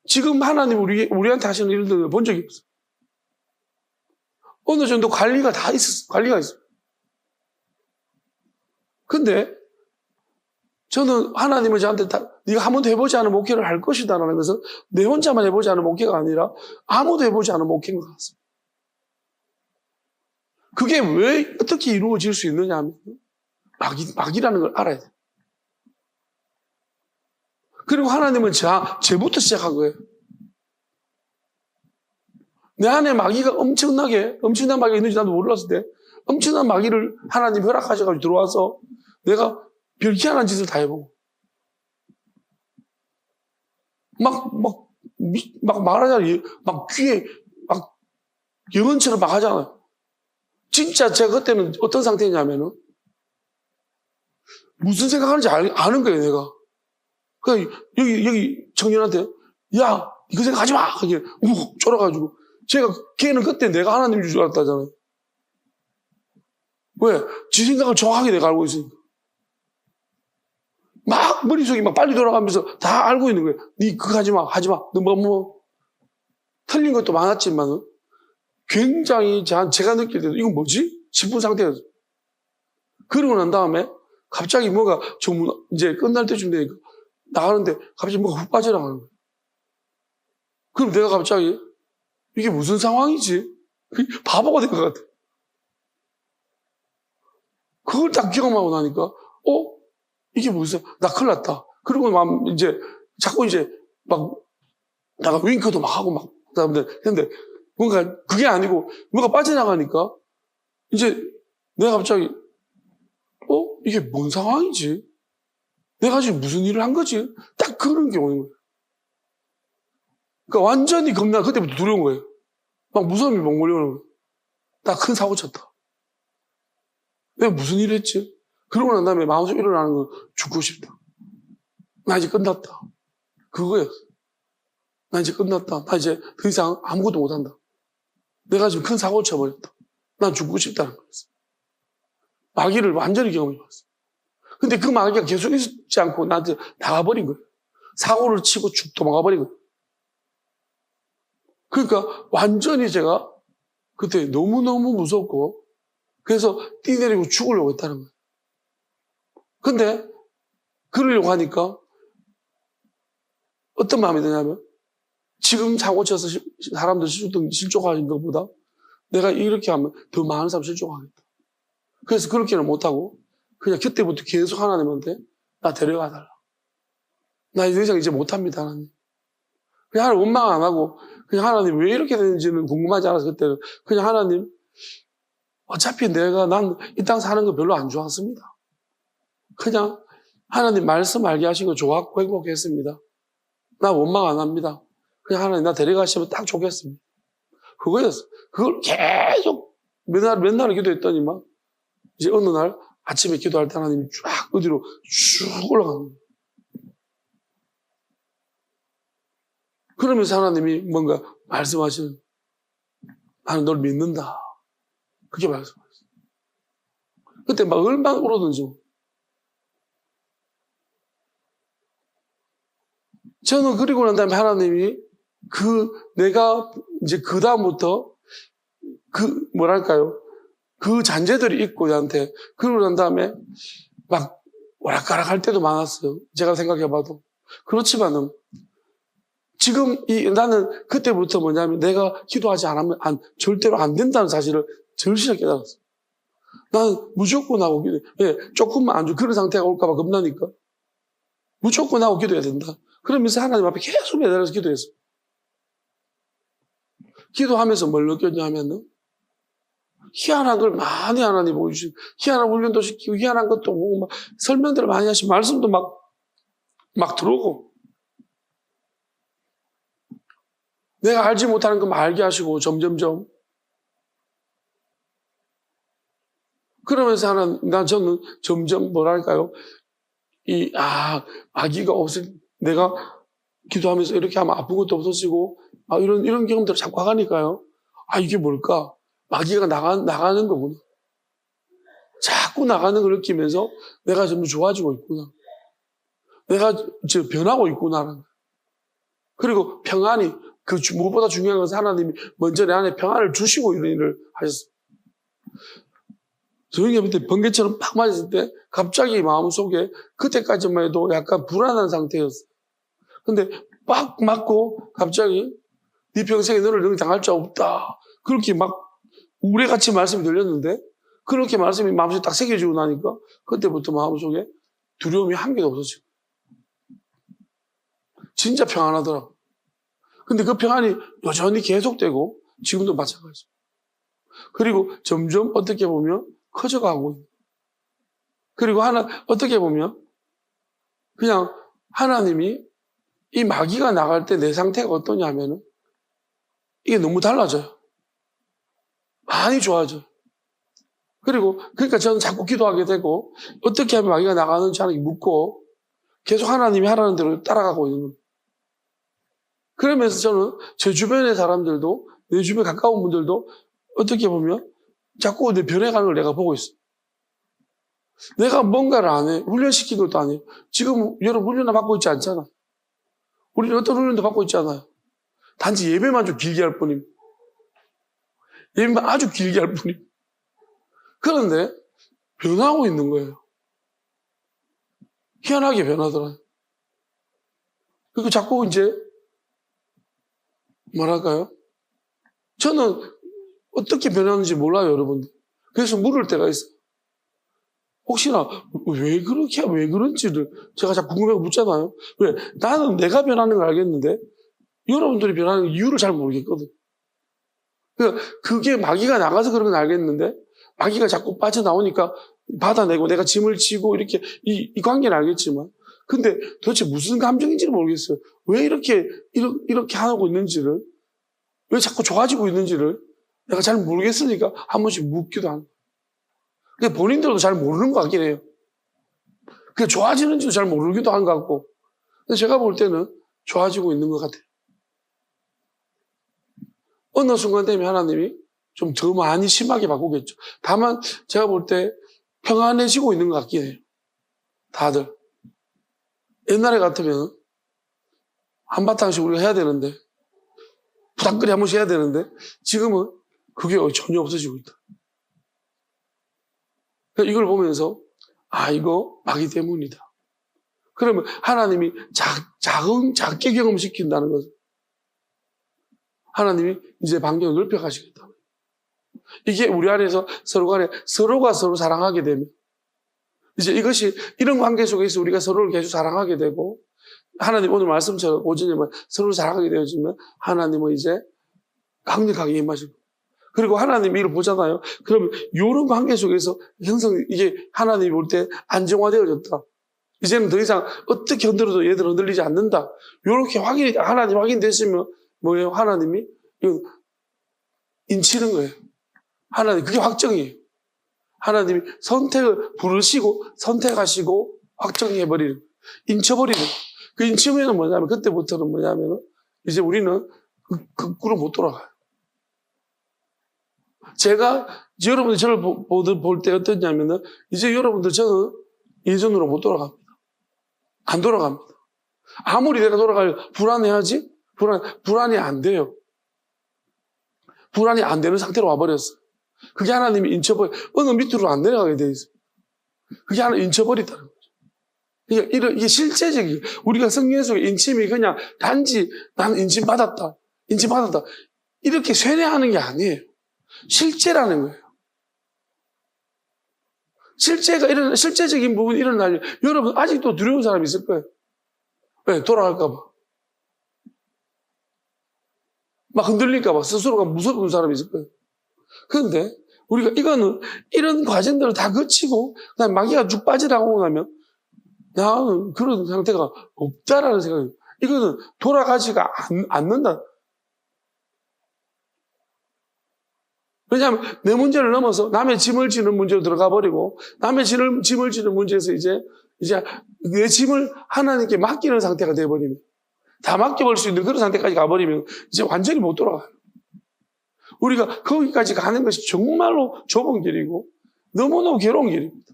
지금 하나님 우리한테 하시는 일들을 본 적이 없어요. 어느 정도 관리가 다 있었어. 관리가 있어요. 근데 저는 하나님은 저한테 네가 한 번도 해보지 않은 목회를 할 것이다라는 것은 내 혼자만 해보지 않은 목회가 아니라 아무도 해보지 않은 목회인 것 같습니다. 그게 왜 어떻게 이루어질 수 있느냐 하면 막이라는 걸 알아야 돼요. 그리고 하나님은 쟤부터 시작한 거예요. 내 안에 마귀가 엄청난 마귀가 있는지 나도 몰랐을 때 엄청난 마귀를 하나님 허락하셔가지고 들어와서 내가 별 희한한 짓을 다 해보고 막 말하잖아요. 막 귀에 막 영혼처럼 막 하잖아요. 진짜 제가 그때는 어떤 상태냐면은 무슨 생각하는지 아는 거예요, 내가. 그러니까 여기 청년한테 야, 이거 생각하지 마! 하게 욱 쫄아가지고 걔는 그때 내가 하나님인 줄 알았다잖아요. 왜? 지 생각을 정확하게 내가 알고 있으니까. 막 머릿속이 막 빨리 돌아가면서 다 알고 있는 거예요. 니 그거 하지 마, 하지 마. 너 틀린 것도 많았지만은 굉장히 제가 느낄 때도 이건 뭐지? 싶은 상태였어요. 그러고 난 다음에 갑자기 뭐가 이제 끝날 때쯤 되니까 나가는데 갑자기 뭐가 훅 빠져나가는 거예요. 그럼 내가 갑자기 이게 무슨 상황이지? 바보가 된 것 같아. 그걸 딱 경험하고 나니까 이게 무슨 나 큰일 났다. 그리고 막 이제 자꾸 이제 막 나가 윙크도 막 하고 막 근데 뭔가 그게 아니고 뭐가 빠져나가니까 이제 내가 갑자기 이게 뭔 상황이지? 내가 지금 무슨 일을 한 거지? 딱 그런 게 오는 거예요. 그러니까 완전히 그때부터 두려운 거예요. 막 무서움이 막 몰려오는 거예요. 나 큰 사고 쳤다. 내가 무슨 일을 했지? 그러고 난 다음에 마음속에 일어나는 건 죽고 싶다. 나 이제 끝났다. 그거였어. 나 이제 끝났다. 나 이제 더 이상 아무것도 못한다. 내가 지금 큰 사고를 쳐버렸다. 난 죽고 싶다는 거였어. 마귀를 완전히 경험해봤어. 근데 그 마귀가 계속 있지 않고 나한테 나가버린 거예요. 사고를 치고 쭉 도망가버린 거예요. 그러니까 완전히 제가 그때 너무너무 무섭고 그래서 뛰내리고 죽으려고 했다는 거예요. 근데 그러려고 하니까 어떤 마음이 드냐면 지금 사고 쳐서 사람들 실족하는 것보다 내가 이렇게 하면 더 많은 사람 실족하겠다. 그래서 그렇게는 못하고 그냥 그때부터 계속 하나님한테 나 데려가달라. 나 더 이상 이제 못합니다, 하나님. 그냥 하나님 원망 안 하고 그냥 하나님 왜 이렇게 되는지는 궁금하지 않아서 그때는 그냥 하나님 어차피 난 이 땅 사는 거 별로 안 좋았습니다. 그냥 하나님 말씀 알게 하신 거 좋았고 행복했습니다. 나 원망 안 합니다. 그냥 하나님 나 데려가시면 딱 좋겠습니다. 그거였어. 그걸 계속 맨날 기도했더니만 이제 어느 날 아침에 기도할 때 하나님이 쫙 어디로 쭉 올라가는 거예요. 그러면서 하나님이 뭔가 말씀하시는 나는 널 믿는다. 그렇게 말씀하셨어요. 그때 막 얼마나 울었는지. 저는 그리고 난 다음에 하나님이 내가 이제 그 다음부터 그 잔재들이 있고 나한테 그러고 난 다음에 막 오락가락 할 때도 많았어요. 제가 생각해봐도. 그렇지만은 지금 나는 그때부터 뭐냐면 내가 기도하지 않으면 절대로 안 된다는 사실을 절실하게 깨달았어요. 나는 무조건 하고 조금만 안 줘. 그런 상태가 올까봐 겁나니까. 무조건 하고 기도해야 된다. 그러면서 하나님 앞에 계속 매달려서 기도했어요. 기도하면서 뭘 느꼈냐 하면은 희한한 걸 많이 하나님 보여주시고 희한한 훈련도 시키고 희한한 것도 보고 막 설명들을 많이 하시고 말씀도 막 들어오고 내가 알지 못하는 거 알게 하시고 점점점 그러면서 저는 점점 뭐랄까요 아기가 내가 기도하면서 이렇게 하면 아픈 것도 없어지고 이런 경험들을 자꾸 하니까요. 이게 뭘까? 마귀가 나가는 거구나. 자꾸 나가는 걸 느끼면서 내가 점점 좋아지고 있구나. 내가 지금 변하고 있구나. 그리고 평안이, 무엇보다 중요한 것은 하나님이 먼저 내 안에 평안을 주시고 이런 일을 하셨어요. 저희가 그때 번개처럼 팍 맞았을 때 갑자기 마음속에 그때까지만 해도 약간 불안한 상태였어요. 근데 빡 맞고 갑자기 네 평생에 너를 당할 자 없다. 그렇게 막 우레같이 말씀이 들렸는데 그렇게 말씀이 마음속에 딱 새겨지고 나니까 그때부터 마음속에 두려움이 한 개도 없어지고 진짜 평안하더라고. 근데 그 평안이 여전히 계속되고 지금도 마찬가지죠. 그리고 점점 어떻게 보면 커져가고 있는. 그리고 어떻게 보면 그냥 하나님이 이 마귀가 나갈 때 내 상태가 어떠냐 하면은 이게 너무 달라져요. 많이 좋아져요. 그리고 그러니까 저는 자꾸 기도하게 되고 어떻게 하면 마귀가 나가는지 하나님 묻고 계속 하나님이 하라는 대로 따라가고 있는 겁니다. 그러면서 저는 제 주변의 사람들도 내 주변 가까운 분들도 어떻게 보면 자꾸 내 변해가는 걸 내가 보고 있어. 내가 뭔가를 안 해. 훈련시킨 것도 아니에요. 지금 여러분 훈련을 받고 있지 않잖아. 우리는 어떤 훈련도 받고 있지 않아요. 단지 예배만 좀 길게 할 뿐입니다. 예배만 아주 길게 할 뿐입니다. 그런데 변하고 있는 거예요. 희한하게 변하더라고요. 그리고 자꾸 이제 뭐랄까요? 저는 어떻게 변하는지 몰라요, 여러분들. 그래서 물을 때가 있어요. 혹시나 왜 그런지를 제가 자꾸 궁금해서 묻잖아요. 왜? 나는 내가 변하는 걸 알겠는데 여러분들이 변하는 이유를 잘 모르겠거든. 그러니까 그게 마귀가 나가서 그런 건 알겠는데 마귀가 자꾸 빠져나오니까 받아내고 내가 짐을 지고 이렇게 이 관계는 알겠지만 근데 도대체 무슨 감정인지를 모르겠어요. 왜 이렇게 하고 있는지를 왜 자꾸 좋아지고 있는지를 내가 잘 모르겠으니까 한 번씩 묻기도 하는 거예요. 본인들도 잘 모르는 것 같긴 해요. 그게 좋아지는지도 잘 모르기도 한 것 같고 근데 제가 볼 때는 좋아지고 있는 것 같아요. 어느 순간 되면 하나님이 좀 더 많이 심하게 바꾸겠죠. 다만 제가 볼 때 평안해지고 있는 것 같긴 해요. 다들. 옛날에 같으면 한바탕씩 우리가 해야 되는데 부닥거리 한 번씩 해야 되는데 지금은 그게 전혀 없어지고 있다. 이걸 보면서 이거 마귀 때문이다. 그러면 하나님이 작게 경험시킨다는 것은 하나님이 이제 반경을 넓혀 가시겠다. 이게 우리 안에서 서로가 서로 사랑하게 되면 이제 이것이 이런 관계 속에서 우리가 서로를 계속 사랑하게 되고 하나님 오늘 말씀처럼 오전에만 서로를 사랑하게 되어지면 하나님은 이제 강력하게 임하시고 그리고 하나님이 이걸 보잖아요. 그러면 이런 관계 속에서 이게 하나님이 볼 때 안정화되어졌다. 이제는 더 이상 어떻게 흔들어도 얘들 흔들리지 않는다. 이렇게 하나님 확인됐으면 뭐예요? 하나님이 이거 인치는 거예요. 하나님 그게 확정이에요. 하나님이 선택을 부르시고 선택하시고 확정해버리는 인쳐버리는 그 인치면은 뭐냐면 그때부터는 뭐냐면 이제 우리는 거꾸로 못 돌아가요. 제가 여러분들 저를 볼 때 어떠냐면은 이제 여러분들 저는 예전으로 못 돌아갑니다. 안 돌아갑니다. 아무리 내가 돌아가려 불안해하지? 불안이 안 돼요. 불안이 안 되는 상태로 와버렸어요. 그게 하나님이 어느 밑으로 안 내려가게 돼 있어요. 그게 하나 인쳐버리다는 거죠. 그러니까 이게 실제적인, 우리가 성경 속의 인침이 그냥 단지 나는 인침받았다. 이렇게 쇠뇌하는 게 아니에요. 실제라는 거예요. 실제적인 부분이 일어나면 여러분 아직도 두려운 사람이 있을 거예요. 왜? 돌아갈까봐. 막 흔들릴까봐 스스로가 무서운 사람이 있을 거예요. 그런데 우리가 이런 과정들을 다 거치고 그다음에 마귀가 쭉 빠져나오고 나면 나는 그런 상태가 없다라는 생각이에요. 이거는 돌아가지가 않는다. 왜냐하면 내 문제를 넘어서 남의 짐을 지는 문제로 들어가 버리고 남의 짐을 지는 문제에서 이제 내 짐을 하나님께 맡기는 상태가 되어버리면 다 맡겨볼 수 있는 그런 상태까지 가버리면 이제 완전히 못 돌아가요. 우리가 거기까지 가는 것이 정말로 좁은 길이고 너무너무 괴로운 길입니다.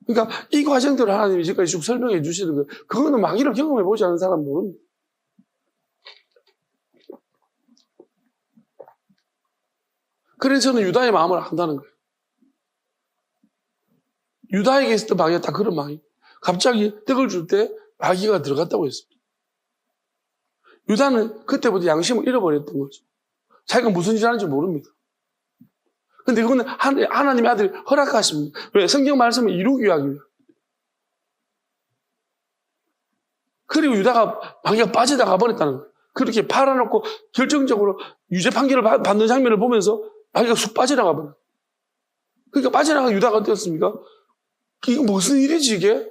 그러니까 이 과정들을 하나님이 지금까지 쭉 설명해 주시는 거예요. 그거는 마귀를 경험해 보지 않은 사람은 모릅니다. 그래서 저는 유다의 마음을 안다는 거예요. 유다에게 있었던 마귀가 다 그런 마귀. 갑자기 떡을 줄 때 마귀가 들어갔다고 했습니다. 유다는 그때부터 양심을 잃어버렸던 거죠. 자기가 무슨 짓을 하는지 모릅니다. 근데 그거는 하나님의 아들이 허락하십니다. 왜? 성경 말씀을 이루기 위하기 위해. 그리고 유다가 마귀가 빠져나가 버렸다는 거예요. 그렇게 팔아놓고 결정적으로 유죄 판결을 받는 장면을 보면서 마귀가 쑥 빠져나가 버려요. 그러니까 빠져나간 유다가 어땠습니까? 이거 무슨 일이지 이게?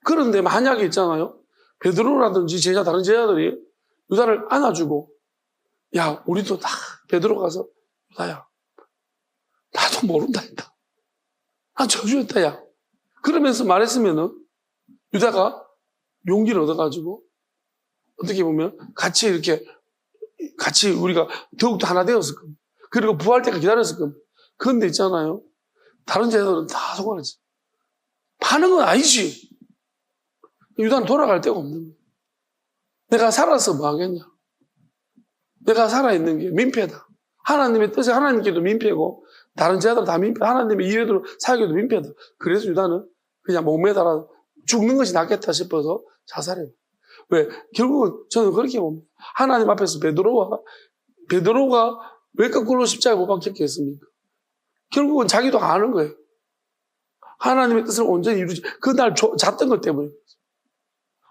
그런데 만약에 있잖아요. 베드로라든지 다른 제자들이 유다를 안아주고 야 우리도 다 베드로 가서 유다야 나도 모른다 했다. 나 저주했다 야. 그러면서 말했으면은 유다가 용기를 얻어가지고 어떻게 보면 같이 우리가 더욱더 하나 되었을 겁니다. 그리고 부활 때까지 기다렸을 겁니다. 그런데 있잖아요. 다른 제자들은 다 속아내지. 파는 건 아니지. 유다는 돌아갈 데가 없는 거예요. 내가 살아서 뭐 하겠냐. 내가 살아있는 게 민폐다. 하나님의 뜻에 하나님께도 민폐고 다른 제자들은 다 민폐. 하나님의 이래대로 살기도 민폐다. 그래서 유다는 그냥 목매달아 죽는 것이 낫겠다 싶어서 자살해요. 왜? 결국은 저는 그렇게 봅니다. 하나님 앞에서 베드로가 왜 거꾸로 십자가에 못 박혔겠습니까? 결국은 자기도 아는 거예요. 하나님의 뜻을 온전히 이루지. 그날 잤던 것 때문에.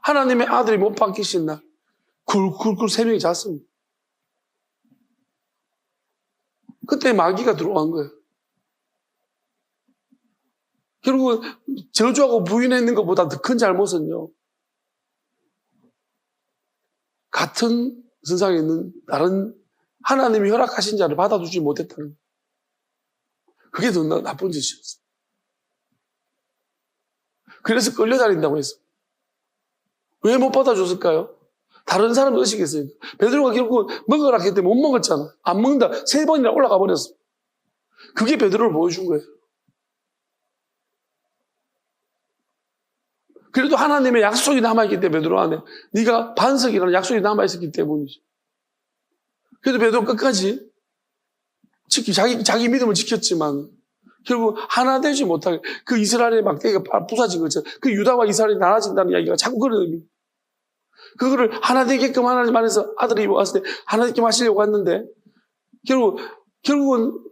하나님의 아들이 못 박히신 날 굴굴굴 세 명이 잤습니다. 그때 마귀가 들어간 거예요. 결국은 저주하고 부인했는 것보다 더 큰 잘못은요. 같은 선상에 있는 다른 하나님이 허락하신 자를 받아주지 못했다는 거예요. 그게 더 나쁜 짓이었어요. 그래서 끌려다닌다고 했어요. 왜 못 받아줬을까요? 다른 사람 의식했어요. 베드로가 결국 먹으라 했더니 못 먹었잖아. 안 먹는다. 3번이나 올라가 버렸어. 그게 베드로를 보여준 거예요. 그래도 하나님의 약속이 남아있기 때문에 베드로 안에 네가 반석이라는 약속이 남아있었기 때문이죠. 그래도 베드로 끝까지 자기 믿음을 지켰지만 결국 하나 되지 못하게 그 이스라엘의 막대기가 부사진 것처럼 그 유다와 이스라엘이 나눠진다는 이야기가 자꾸 그런 의미. 그거를 하나 되게끔 하나님 안에서 아들이 왔을 때 하나 되게끔 하시려고 했는데 결국은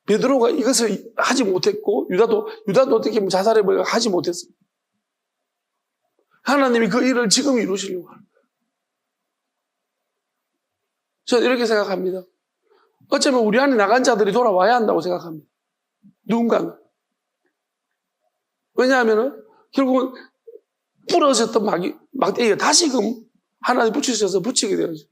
베드로가 이것을 하지 못했고 유다도 어떻게 보면 자살해버리고 하지 못했어요. 하나님이 그 일을 지금 이루시려고 하는 거예요. 저는 이렇게 생각합니다. 어쩌면 우리 안에 나간 자들이 돌아와야 한다고 생각합니다. 누군가는. 왜냐하면 결국은 부러졌던 막대기가 다시금 하나님 붙이셔서 붙이게 되어져.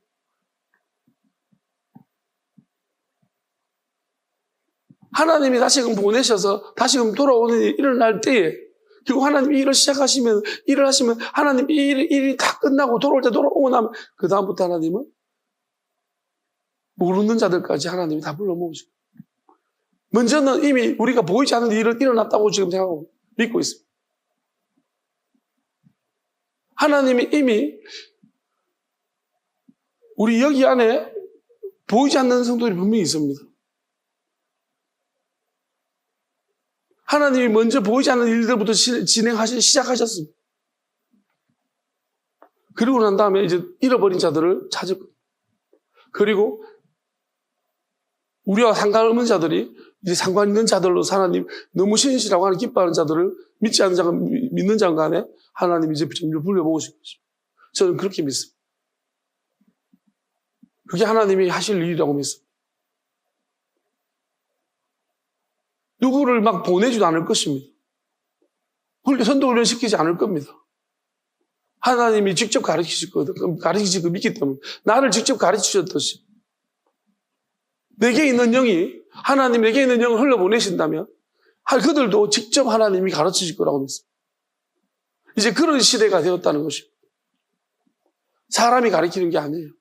하나님이 다시금 보내셔서 다시금 돌아오는 일이 일어날 때에 결국 하나님이 일을 시작하시면 일을 하시면 하나님 일이 다 끝나고 돌아올 때 돌아오고 나면 그 다음부터 하나님은 모르는 자들까지 하나님이 다 불러 모으시고 먼저는 이미 우리가 보이지 않는 일이 일어났다고 지금 생각하고 믿고 있습니다. 하나님이 이미 우리 여기 안에 보이지 않는 성도들이 분명히 있습니다. 하나님이 먼저 보이지 않는 일들부터 시작하셨습니다. 그리고 난 다음에 이제 잃어버린 자들을 찾을 겁니다. 그리고 우리와 상관없는 자들이 이제 상관 있는 자들로 하나님 너무 신실하고 하는 기뻐하는 자들을 믿지 않는 자가 믿는 자가 간에 하나님이 이제 점점 불려보실 것입니다. 저는 그렇게 믿습니다. 그게 하나님이 하실 일이라고 믿습니다. 누구를 막 보내지도 않을 것입니다. 선도 훈련 시키지 않을 겁니다. 하나님이 직접 가르치실 거거든. 가르치시고 믿기 때문에. 나를 직접 가르치셨듯이. 내게 있는 영이, 하나님 내게 있는 영을 흘려보내신다면, 그들도 직접 하나님이 가르치실 거라고 믿습니다. 이제 그런 시대가 되었다는 것입니다. 사람이 가르치는 게 아니에요.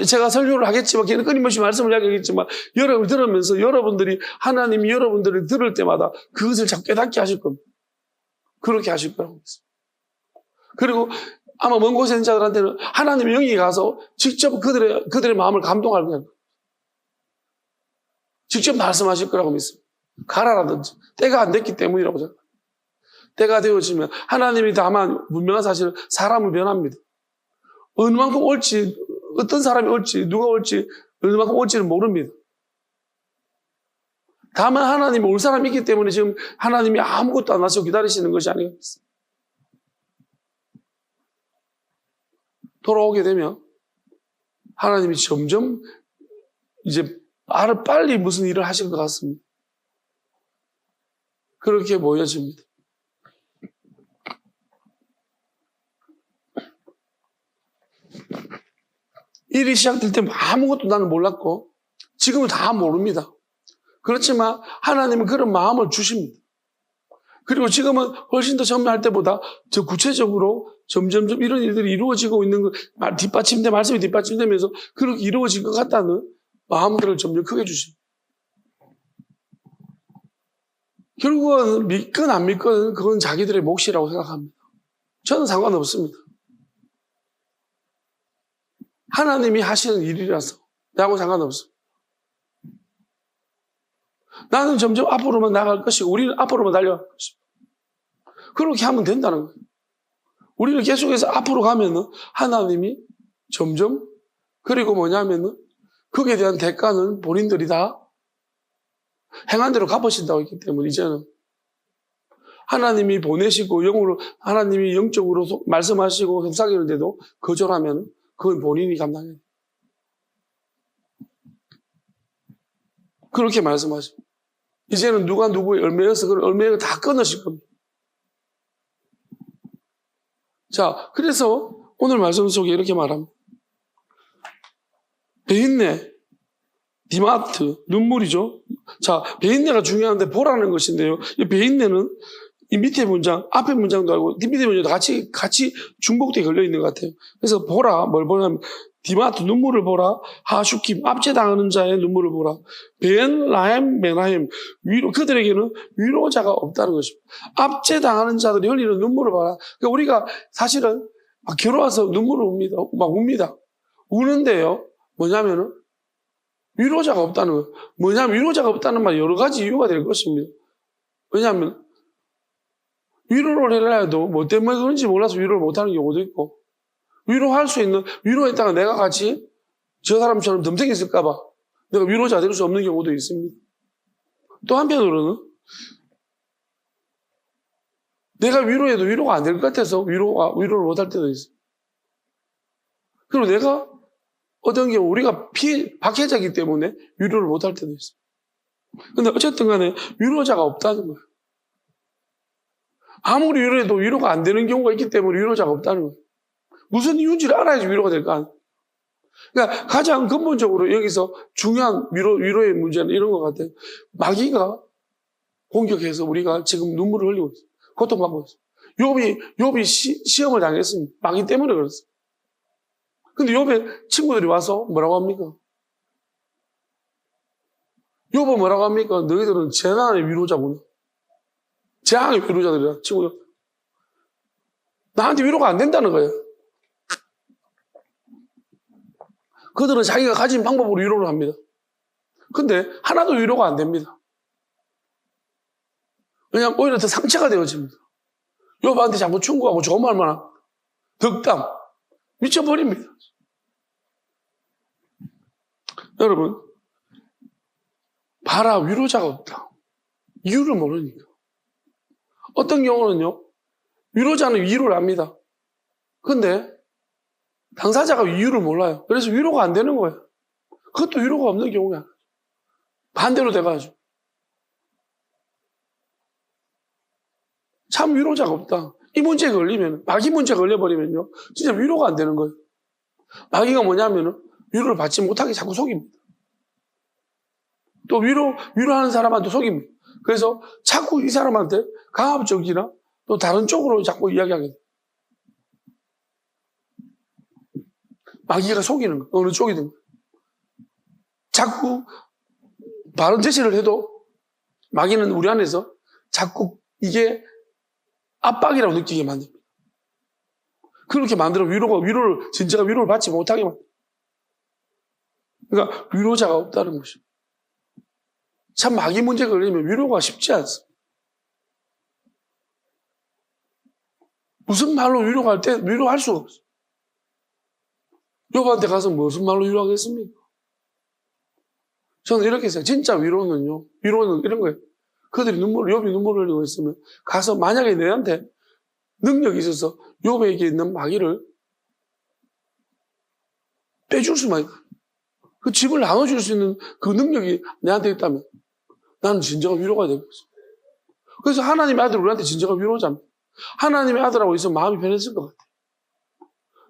제가 설교를 하겠지만, 걔는 끊임없이 말씀을 이야기하겠지만, 여러분을 들으면서 여러분들이, 하나님이 여러분들을 들을 때마다 그것을 자꾸 깨닫게 하실 겁니다. 그렇게 하실 거라고 믿습니다. 그리고 아마 먼 곳에 있는 자들한테는 하나님의 영이 가서 직접 그들의 마음을 감동할 거예요. 직접 말씀하실 거라고 믿습니다. 가라라든지. 때가 안 됐기 때문이라고 생각합니다. 때가 되어지면 하나님이 다만 분명한 사실은 사람을 변합니다. 어느 만큼 올지, 어떤 사람이 올지, 누가 올지, 어느 만큼 올지는 모릅니다. 다만 하나님이 올 사람이 있기 때문에 지금 하나님이 아무것도 안 하시고 기다리시는 것이 아니겠습니까? 돌아오게 되면 하나님이 점점 이제 빨리 무슨 일을 하실 것 같습니다. 그렇게 보여집니다. 일이 시작될 때 아무것도 나는 몰랐고 지금은 다 모릅니다. 그렇지만 하나님은 그런 마음을 주십니다. 그리고 지금은 훨씬 더 처음에 할 때보다 저 구체적으로 점점점 이런 일들이 이루어지고 있는 거, 말씀이 뒷받침되면서 그렇게 이루어질 것 같다는 마음들을 점점 크게 주십니다. 결국은 믿건 안 믿건 그건 자기들의 몫이라고 생각합니다. 저는 상관없습니다. 하나님이 하시는 일이라서 나하고 상관없습니다. 나는 점점 앞으로만 나갈 것이고 우리는 앞으로만 달려갈 것입니다. 그렇게 하면 된다는 거예요. 우리는 계속해서 앞으로 가면은 하나님이 점점 그리고 뭐냐면은 거기에 대한 대가는 본인들이 다 행한 대로 갚으신다고 했기 때문에 이제는 하나님이 보내시고 영으로 하나님이 영적으로 말씀하시고 협상하는데도 거절하면 그건 본인이 감당해야 돼요. 그렇게 말씀하십니다. 이제는 누가 누구의 열매여서 그 열매를 다 끊으실 겁니다. 자, 그래서 오늘 말씀 속에 이렇게 말합니다. 베인네, 디마트, 눈물이죠. 자, 베인네가 중요한데 보라는 것인데요. 이 베인네는 이 밑에 문장, 앞에 문장도 알고 밑에 문장도 같이 중복되게 걸려 있는 것 같아요. 그래서 보라, 뭘 보냐면 디마트 눈물을 보라, 하슈킴 압제당하는 자의 눈물을 보라, 벤 라임 메나임 위로 그들에게는 위로자가 없다는 것입니다. 압제당하는 자들이 흘리는 눈물을 봐라. 그러니까 우리가 사실은 막 괴로워서 눈물을 웁니다. 우는데요. 뭐냐면은 위로자가 없다는 거예요. 뭐냐면 위로자가 없다는 말이 여러 가지 이유가 될 것입니다. 왜냐하면 위로를 해라 해도 뭐 때문에 그런지 몰라서 위로를 못하는 경우도 있고 위로할 수 있는 위로했다가 내가 같이 저 사람처럼 덤탱이 있을까 봐 내가 위로자 될 수 없는 경우도 있습니다. 또 한편으로는 내가 위로해도 위로가 안 될 것 같아서 위로를 못할 때도 있어요. 그리고 내가 어떤 경우 우리가 박해자이기 때문에 위로를 못할 때도 있어요. 근데 어쨌든 간에 위로자가 없다는 거예요. 아무리 위로해도 위로가 안 되는 경우가 있기 때문에 위로자가 없다는 거예요. 무슨 이유인지를 알아야지 위로가 될까? 그러니까 가장 근본적으로 여기서 중요한 위로의 문제는 이런 것 같아요. 마귀가 공격해서 우리가 지금 눈물을 흘리고 있어요. 고통받고 있어요. 욥이 시험을 당했습니다. 마귀 때문에 그렇습니다. 근데 욥의 친구들이 와서 뭐라고 합니까? 욥은 뭐라고 합니까? 너희들은 재난의 위로자구나. 재앙의 위로자들이라 친구들. 나한테 위로가 안 된다는 거예요. 그들은 자기가 가진 방법으로 위로를 합니다. 근데 하나도 위로가 안 됩니다. 왜냐하면 오히려 더 상처가 되어집니다. 욥한테 자꾸 충고하고 좋은 말만 하고 덕담 미쳐버립니다. 여러분 봐라 위로자가 없다. 이유를 모르니까. 어떤 경우는요 위로자는 위로를 합니다. 근데 당사자가 이유를 몰라요. 그래서 위로가 안 되는 거예요. 그것도 위로가 없는 경우야. 반대로 돼가지고. 참 위로자가 없다. 이 문제에 걸리면, 마귀 문제에 걸려버리면요. 진짜 위로가 안 되는 거예요. 마귀가 뭐냐면은 위로를 받지 못하게 자꾸 속입니다. 또 위로하는 사람한테 속입니다. 그래서 자꾸 이 사람한테 강압적이나 또 다른 쪽으로 자꾸 이야기하게 돼요. 마귀가 속이는 거예요. 어느 쪽이든. 자꾸 바른 제시를 해도 마귀는 우리 안에서 자꾸 이게 압박이라고 느끼게 만듭니다. 그렇게 만들어 진짜가 위로를 받지 못하게 만듭니다. 그러니까 위로자가 없다는 것이죠. 참 마귀 문제가 걸리면 위로가 쉽지 않습니다. 무슨 말로 위로할 때 위로할 수가 없어요. 욥한테 가서 무슨 말로 위로하겠습니까? 저는 이렇게 생각해요. 진짜 위로는 이런 거예요. 그들이 욥이 눈물을 흘리고 있으면 가서 만약에 내한테 능력이 있어서 욥에게 있는 마귀를 빼줄 수만 있다. 그 집을 나눠줄 수 있는 그 능력이 내한테 있다면 나는 진정한 위로가 되겠어. 그래서 하나님의 아들 우리한테 진정한 위로자입니다. 하나님의 아들하고 있으면 마음이 편했을 것 같아요.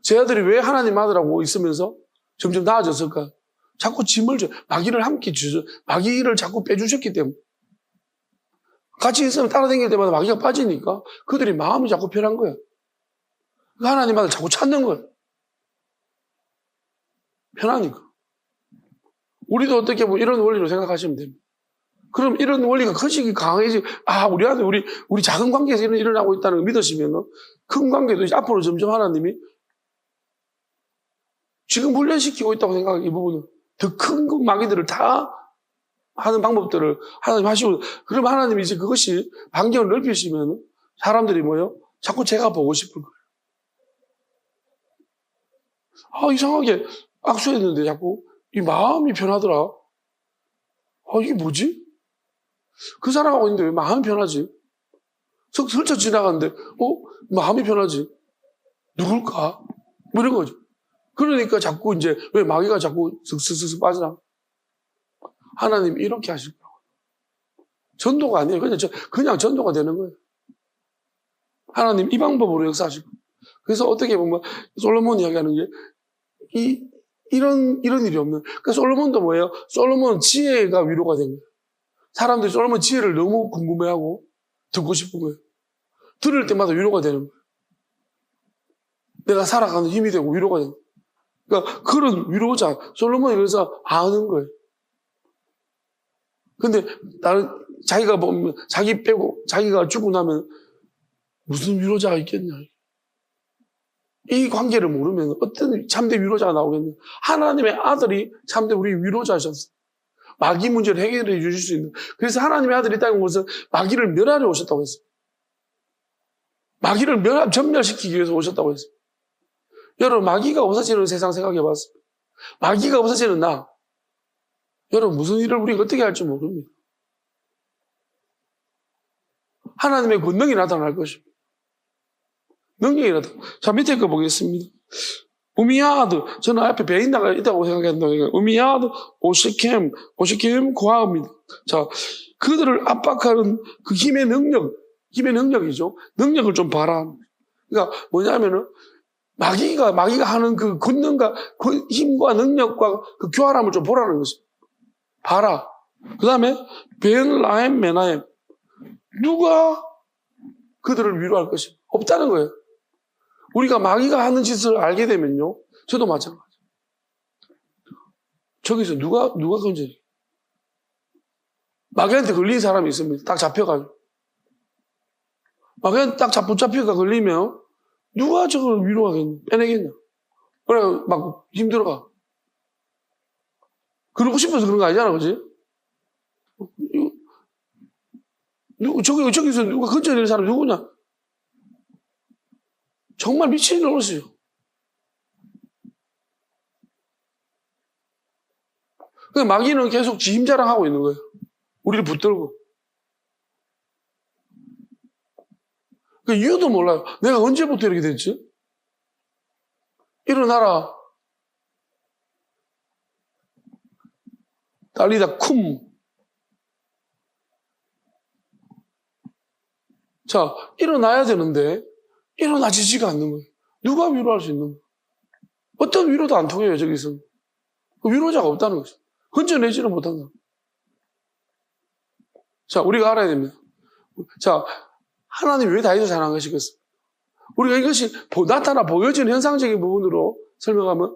제 아들이 왜 하나님 아들하고 있으면서 점점 나아졌을까? 자꾸 짐을 마귀를 함께 주죠. 마귀를 자꾸 빼주셨기 때문에. 같이 있으면 따라다닐 때마다 마귀가 빠지니까 그들이 마음이 자꾸 편한 거예요. 하나님 아들 자꾸 찾는 거예요. 편하니까. 우리도 어떻게 보면 이런 원리로 생각하시면 됩니다. 그럼 이런 원리가 거시기 강해지, 우리 아들, 우리 작은 관계에서 일어나고 있다는 걸 믿으시면 큰 관계도 이제 앞으로 점점 하나님이 지금 훈련시키고 있다고 생각하는 이 부분은 더 큰 마귀들을 다 하는 방법들을 하나님 하시고, 그럼 하나님이 이제 그것이 반경을 넓히시면 사람들이 자꾸 제가 보고 싶을 거예요. 이상하게 악수했는데 자꾸 이 마음이 편하더라. 이게 뭐지? 그 사람하고 있는데 왜 마음이 편하지? 슬쩍 지나가는데, 마음이 편하지? 누굴까? 이런 거죠. 그러니까 자꾸 이제, 왜 마귀가 자꾸 슥슥슥 빠지나? 하나님 이렇게 하실 거라고. 전도가 아니에요. 그냥 전도가 되는 거예요. 하나님 이 방법으로 역사하실 거예요. 그래서 어떻게 보면 솔로몬 이야기하는 게, 이런 일이 없는. 그러니까 솔로몬도 뭐예요? 솔로몬은 지혜가 위로가 된 거예요. 사람들이 솔로몬 지혜를 너무 궁금해하고 듣고 싶은 거예요. 들을 때마다 위로가 되는 거예요. 내가 살아가는 힘이 되고 위로가 되는 거예요. 그러니까 그런 위로자, 솔로몬이 그래서 아는 거예요. 근데 나는 자기가 보면 자기 빼고 자기가 죽고 나면 무슨 위로자가 있겠냐. 이 관계를 모르면 어떤 참된 위로자가 나오겠냐. 하나님의 아들이 참된 우리 위로자셨어요. 마귀 문제를 해결해 주실 수 있는. 그래서 하나님의 아들이 있다는 것은 마귀를 멸하려 오셨다고 했어요. 마귀를 전멸시키기 위해서 오셨다고 했어요. 여러분, 마귀가 없어지는 세상 생각해 봤어요. 마귀가 없어지는 나. 여러분, 무슨 일을 우리가 어떻게 할지 모릅니다. 하나님의 권능이 나타날 것입니다. 능력이 나타나. 자, 밑에 거 보겠습니다. 우미야드, 저는 앞에 베인나가 있다고 생각했는데, 우미야드, 오시켐 고아입니다. 자, 그들을 압박하는 그 힘의 능력이죠. 능력을 좀 봐라. 그러니까 뭐냐면은, 마귀가 하는 그 권능과 그 힘과 능력과 그 교활함을 좀 보라는 것입니다. 봐라. 그 다음에, 벤라임 메나임. 누가 그들을 위로할 것이 없다는 거예요. 우리가 마귀가 하는 짓을 알게 되면요. 저도 마찬가지. 저기서 누가 건져요? 마귀한테 걸린 사람이 있습니다. 딱 잡혀가지고. 마귀한테 딱 붙잡혀가 걸리면 누가 저걸 위로하겠냐? 빼내겠냐? 그래, 막 힘들어가. 그러고 싶어서 그런 거 아니잖아, 그지? 저기서 누가 건져내는 사람 누구냐? 정말 미친 노릇이에요. 마귀는 계속 지 힘 자랑하고 있는 거예요. 우리를 붙들고. 그 이유도 몰라요. 내가 언제부터 이렇게 됐지? 일어나라. 달리다 쿰. 자, 일어나야 되는데 일어나지지가 않는 거예요. 누가 위로할 수 있는 거예요? 어떤 위로도 안 통해요, 저기서. 위로자가 없다는 거죠. 건져내지는 못한다. 자, 우리가 알아야 됩니다. 자, 하나님이 왜 다윗을 사랑한 것이겠어요? 우리가 이것이 나타나 보여지는 현상적인 부분으로 설명하면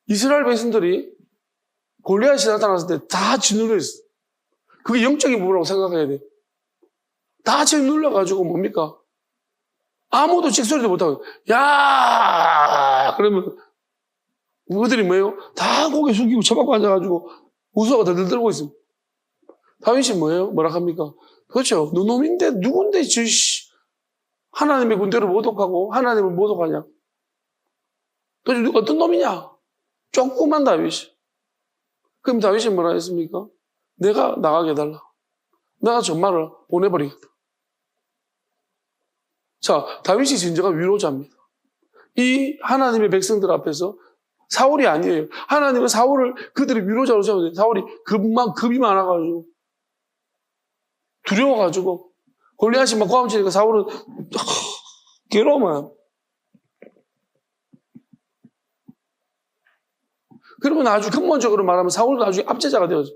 이스라엘 백성들이 골리앗이 나타났을 때 다 짓눌려 있어. 그게 영적인 부분이라고 생각해야 돼. 다 짓눌려가지고 뭡니까? 아무도 찍소리도 못하고, 야! 그러면, 그들이 뭐예요? 다 고개 숙이고 쳐박고 앉아가지고 우수가 덜덜 떨고 있습니다. 다윗이 뭐예요? 뭐라 합니까? 그렇죠. 너 놈인데, 누군데, 하나님의 군대를 모독하고 하나님을 모독하냐? 도대체 어떤 놈이냐? 조그만 다윗이. 그럼 다윗이 뭐라 했습니까? 내가 나가게 해달라. 내가 전말을 보내버리겠다. 자, 다윗이 진정한 위로자입니다. 이 하나님의 백성들 앞에서 사울이 아니에요. 하나님은 사울을 그들의 위로자로 세우는데 사울이 급이 많아가지고 두려워가지고 골리앗이 막 고함치니까 사울은 괴로워요. 그리고 아주 근본적으로 말하면 사울은 나중에 압제자가 되었어요.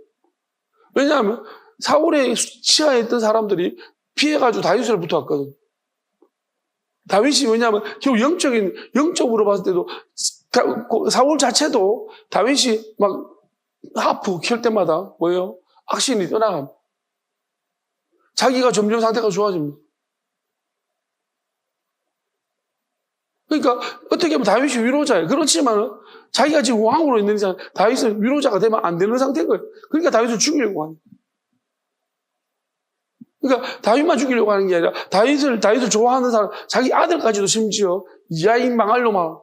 왜냐하면 사울의 치하에 있던 사람들이 피해가지고 다윗을 붙어왔거든. 다윗이 왜냐하면 결국 영적으로 봤을 때도 사울 자체도 다윗이 막 하프 킬 때마다 뭐예요? 악신이 떠나갑니다. 자기가 점점 상태가 좋아집니다. 그러니까 어떻게 보면 다윗이 위로자예요. 그렇지만 자기가 지금 왕으로 있는 이상 다윗은 위로자가 되면 안 되는 상태인 거예요. 그러니까 다윗을 죽이려고 하는 거예요. 그러니까 다윗만 죽이려고 하는 게 아니라 다윗을 좋아하는 사람, 자기 아들까지도 심지어 야 이 망할 놈아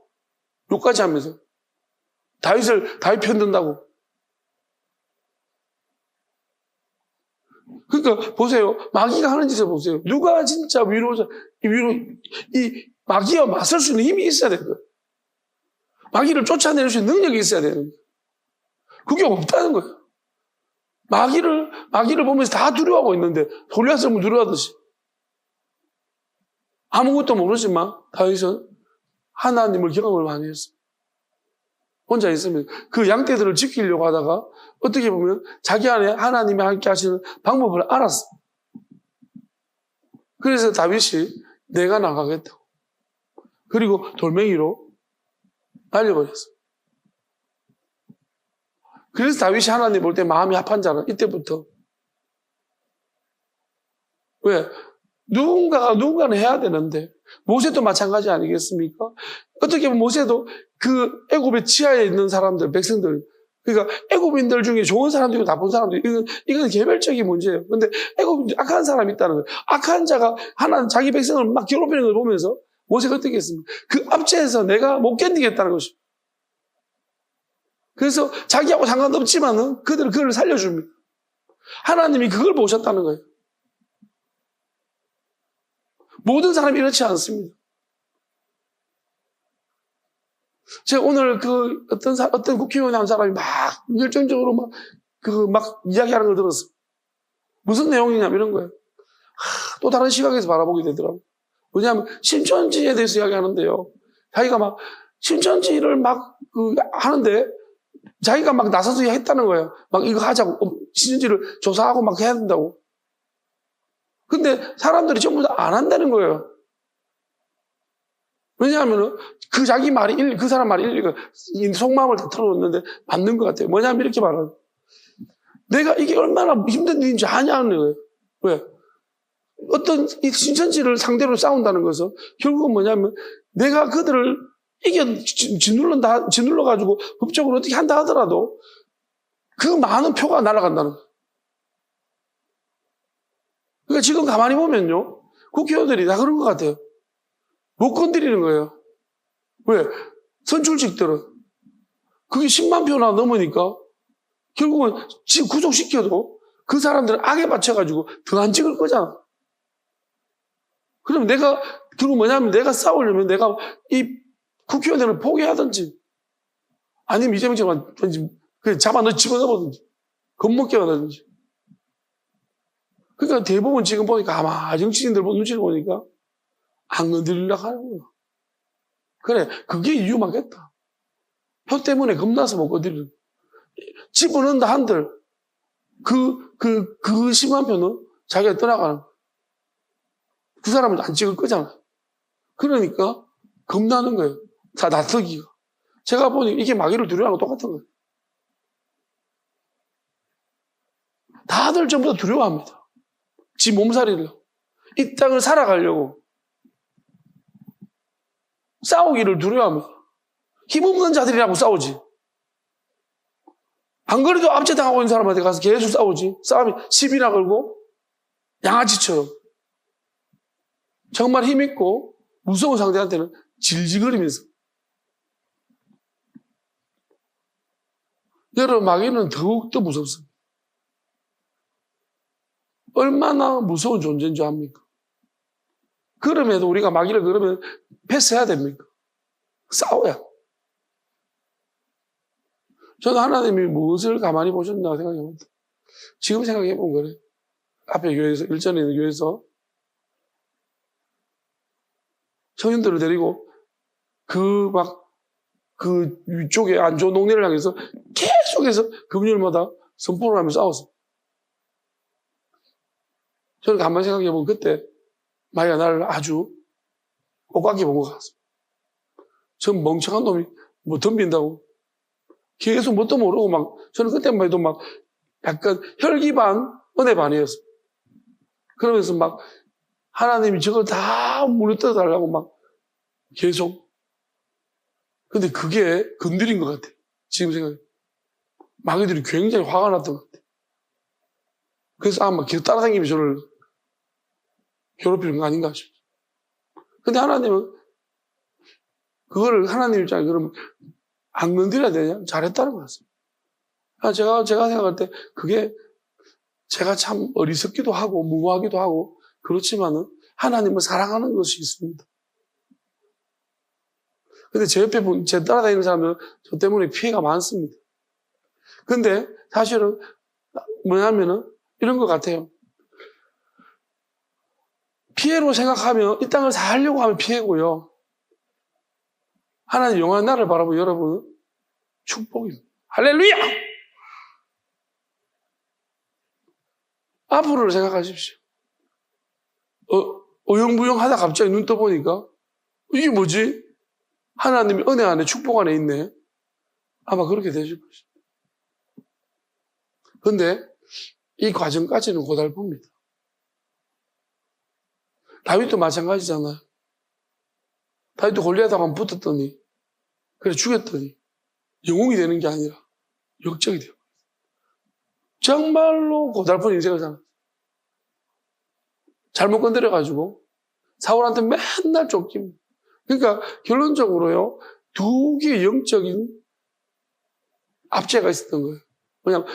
욕까지 하면서 다윗 편든다고. 그러니까 보세요. 마귀가 하는 짓을 보세요. 누가 진짜 이 마귀와 맞설 수 있는 힘이 있어야 되는 거예요. 마귀를 쫓아낼 수 있는 능력이 있어야 되는 거예요. 그게 없다는 거예요. 마귀를 보면서 다 두려워하고 있는데 골리앗을 두려워하듯이 아무것도 모르지만 다윗은 하나님을 경험을 많이 했어요. 혼자 있으면 그 양떼들을 지키려고 하다가 어떻게 보면 자기 안에 하나님이 함께 하시는 방법을 알았어. 그래서 다윗이 내가 나가겠다고. 그리고 돌멩이로 날려버렸어. 그래서 다윗이 하나님 볼 때 마음이 합한 자는 이때부터. 왜? 누군가는 해야 되는데 모세도 마찬가지 아니겠습니까? 어떻게 보면 모세도 그 애굽의 치하에 있는 사람들, 백성들, 그러니까 애굽인들 중에 좋은 사람도 있고 나쁜 사람도 있고 이건 개별적인 문제예요. 그런데 애굽인들 악한 사람이 있다는 거예요. 악한 자가 하나님 자기 백성을 막 괴롭히는 걸 보면서 모세가 어떻게 했습니까? 그 압제에서 내가 못 견디겠다는 것이죠. 그래서 자기하고 상관없지만은 그걸 살려줍니다. 하나님이 그걸 보셨다는 거예요. 모든 사람이 이렇지 않습니다. 제가 오늘 어떤 국회의원 한 사람이 막 열정적으로 막 이야기하는 걸 들었어요. 무슨 내용이냐면 이런 거예요. 또 다른 시각에서 바라보게 되더라고요. 왜냐하면 신천지에 대해서 이야기하는데요. 자기가 막 신천지를 하는데 자기가 막 나서서 했다는 거예요. 막 이거 하자고, 신천지를 조사하고 막 해야 된다고. 근데 사람들이 전부 다 안 한다는 거예요. 왜냐하면 그 사람 말이 일리가 속마음을 다 털어놓는데 맞는 것 같아요. 뭐냐면 이렇게 말하는 내가 이게 얼마나 힘든 일인지 아냐는 거예요. 왜? 어떤 이 신천지를 상대로 싸운다는 것은 결국은 뭐냐면 내가 그들을 짓눌러가지고 법적으로 어떻게 한다 하더라도 그 많은 표가 날아간다는 거예요. 그러니까 지금 가만히 보면요. 국회의원들이 다 그런 것 같아요. 못 건드리는 거예요. 왜? 선출직들은. 그게 10만 표나 넘으니까 결국은 구속시켜도 그 사람들은 악에 받쳐가지고 더 안 찍을 거잖아. 그럼 결국 뭐냐면 내가 싸우려면 내가 이 국회의원들을 포기하든지 아니면 이재명처럼 그냥 잡아 집어넣어보든지 겁먹게 하든지. 그러니까 대부분 지금 보니까 아마 정치인들 눈치를 보니까 안 건드리려고 하는 거예요. 그래, 그게 이유 맞겠다. 표 때문에 겁나서 못 건드리는. 집어넣는다 한들 그 10만 표는 자기가 떠나가는 거예요. 그 사람은 안 찍을 거잖아. 그러니까 겁나는 거예요. 다 낯서기가. 제가 보니 이게 마귀를 두려워하는 거 똑같은 거예요. 다들 전부 다 두려워합니다. 지 몸살이를. 이 땅을 살아가려고 싸우기를 두려워합니다. 힘없는 자들이라고 싸우지. 안 그래도 압제당하고 있는 사람한테 가서 계속 싸우지. 싸움이 시비나 걸고 양아치처럼. 정말 힘있고 무서운 상대한테는 질질거리면서. 여러분, 마귀는 더욱더 무섭습니다. 얼마나 무서운 존재인 줄 압니까? 그럼에도 우리가 마귀를 그러면 패스해야 됩니까? 싸워야. 저는 하나님이 무엇을 가만히 보셨나 생각해봅니다. 지금 생각해보면 그래. 앞에 교회에서, 일전에 있는 교회에서 청년들을 데리고 그 위쪽에 안 좋은 동네를 향해서 계속해서 금요일마다 선포를 하면서 싸웠어. 저는 가만히 생각해보면 그때 마귀가 나를 아주 옥각게 본 것 같습니다. 전 멍청한 놈이 뭐 덤빈다고 계속 뭣도 모르고 막, 저는 그때만 해도 막 약간 혈기 반, 은혜 반이었어요. 그러면서 막 하나님이 저걸 다 물어뜯어 달라고 막 계속. 근데 그게 건드린 것 같아요. 지금 생각해. 마귀들이 굉장히 화가 났던 것 같아요. 그래서 아마 계속 따라다니면서 저를 괴롭히는 거 아닌가 싶어요. 근데 하나님은 그거를 하나님 입장에 그러면 안 건드려야 되냐? 잘했다는 것 같습니다. 제가 생각할 때 그게 제가 참 어리석기도 하고 무모하기도 하고 그렇지만은 하나님을 사랑하는 것이 있습니다. 근데 제 옆에 제 따라다니는 사람은 저 때문에 피해가 많습니다. 근데 사실은 뭐냐면은 이런 것 같아요. 피해로 생각하면 이 땅을 살려고 하면 피해고요. 하나님 영원한 나라를 바라보고 여러분은 축복입니다. 할렐루야! 앞으로를 생각하십시오. 어영부영하다 갑자기 눈 떠보니까 이게 뭐지? 하나님이 은혜 안에 축복 안에 있네. 아마 그렇게 되실 것입니다. 그런데 이 과정까지는 고달픕니다. 다윗도 마찬가지잖아요. 다윗도 골리앗하고 붙었더니 그래 죽였더니 영웅이 되는 게 아니라 역적이 돼요. 정말로 고달픈 인생을 살았어요. 잘못 건드려가지고 사울한테 맨날 쫓깁니다. 그러니까 결론적으로요, 두 개의 영적인 압제가 있었던 거예요. 왜냐하면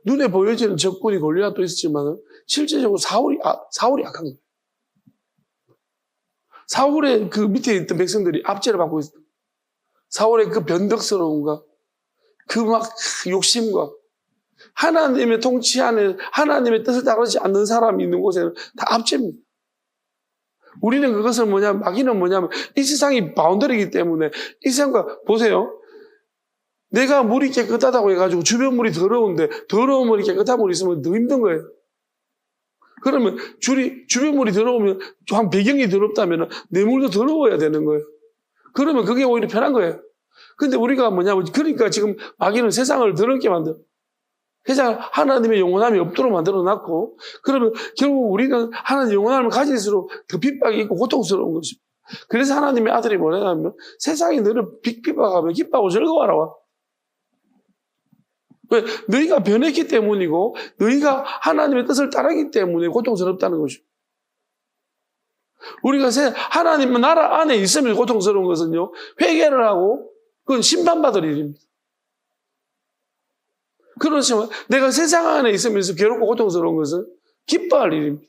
눈에 보여지는 적군이 골리앗도 있었지만 실제적으로 사울이 약한 거예요. 사울의 그 밑에 있던 백성들이 압제를 받고 있었던 거예요. 사울의 그 변덕스러움과 그 막 욕심과 하나님의 통치 안에 하나님의 뜻을 따르지 않는 사람이 있는 곳에는 다 압제입니다. 우리는 그것을 마귀는 뭐냐면 이 세상이 바운더리이기 때문에 이 세상과 보세요. 내가 물이 깨끗하다고 해가지고 주변 물이 더러운데 더러운 물이 깨끗한 물이 있으면 더 힘든 거예요. 그러면 주변 물이 더러우면 한 배경이 더럽다면 내 물도 더러워야 되는 거예요. 그러면 그게 오히려 편한 거예요. 근데 우리가 뭐냐면 그러니까 지금 마귀는 세상을 더럽게 만들어. 세상을 하나님의 영원함이 없도록 만들어 놨고 그러면 결국 우리는 하나님의 영원함을 가질수록 더 핍박이 있고 고통스러운 것입니다. 그래서 하나님의 아들이 뭐냐면 세상이 너를 핍박하면 기뻐하고 즐거워하라. 왜? 너희가 변했기 때문이고 너희가 하나님의 뜻을 따르기 때문에 고통스럽다는 것이죠. 우리가 하나님의 나라 안에 있으면 고통스러운 것은요, 회개를 하고 그건 심판받을 일입니다. 그렇지만 내가 세상 안에 있으면서 괴롭고 고통스러운 것은 기뻐할 일입니다.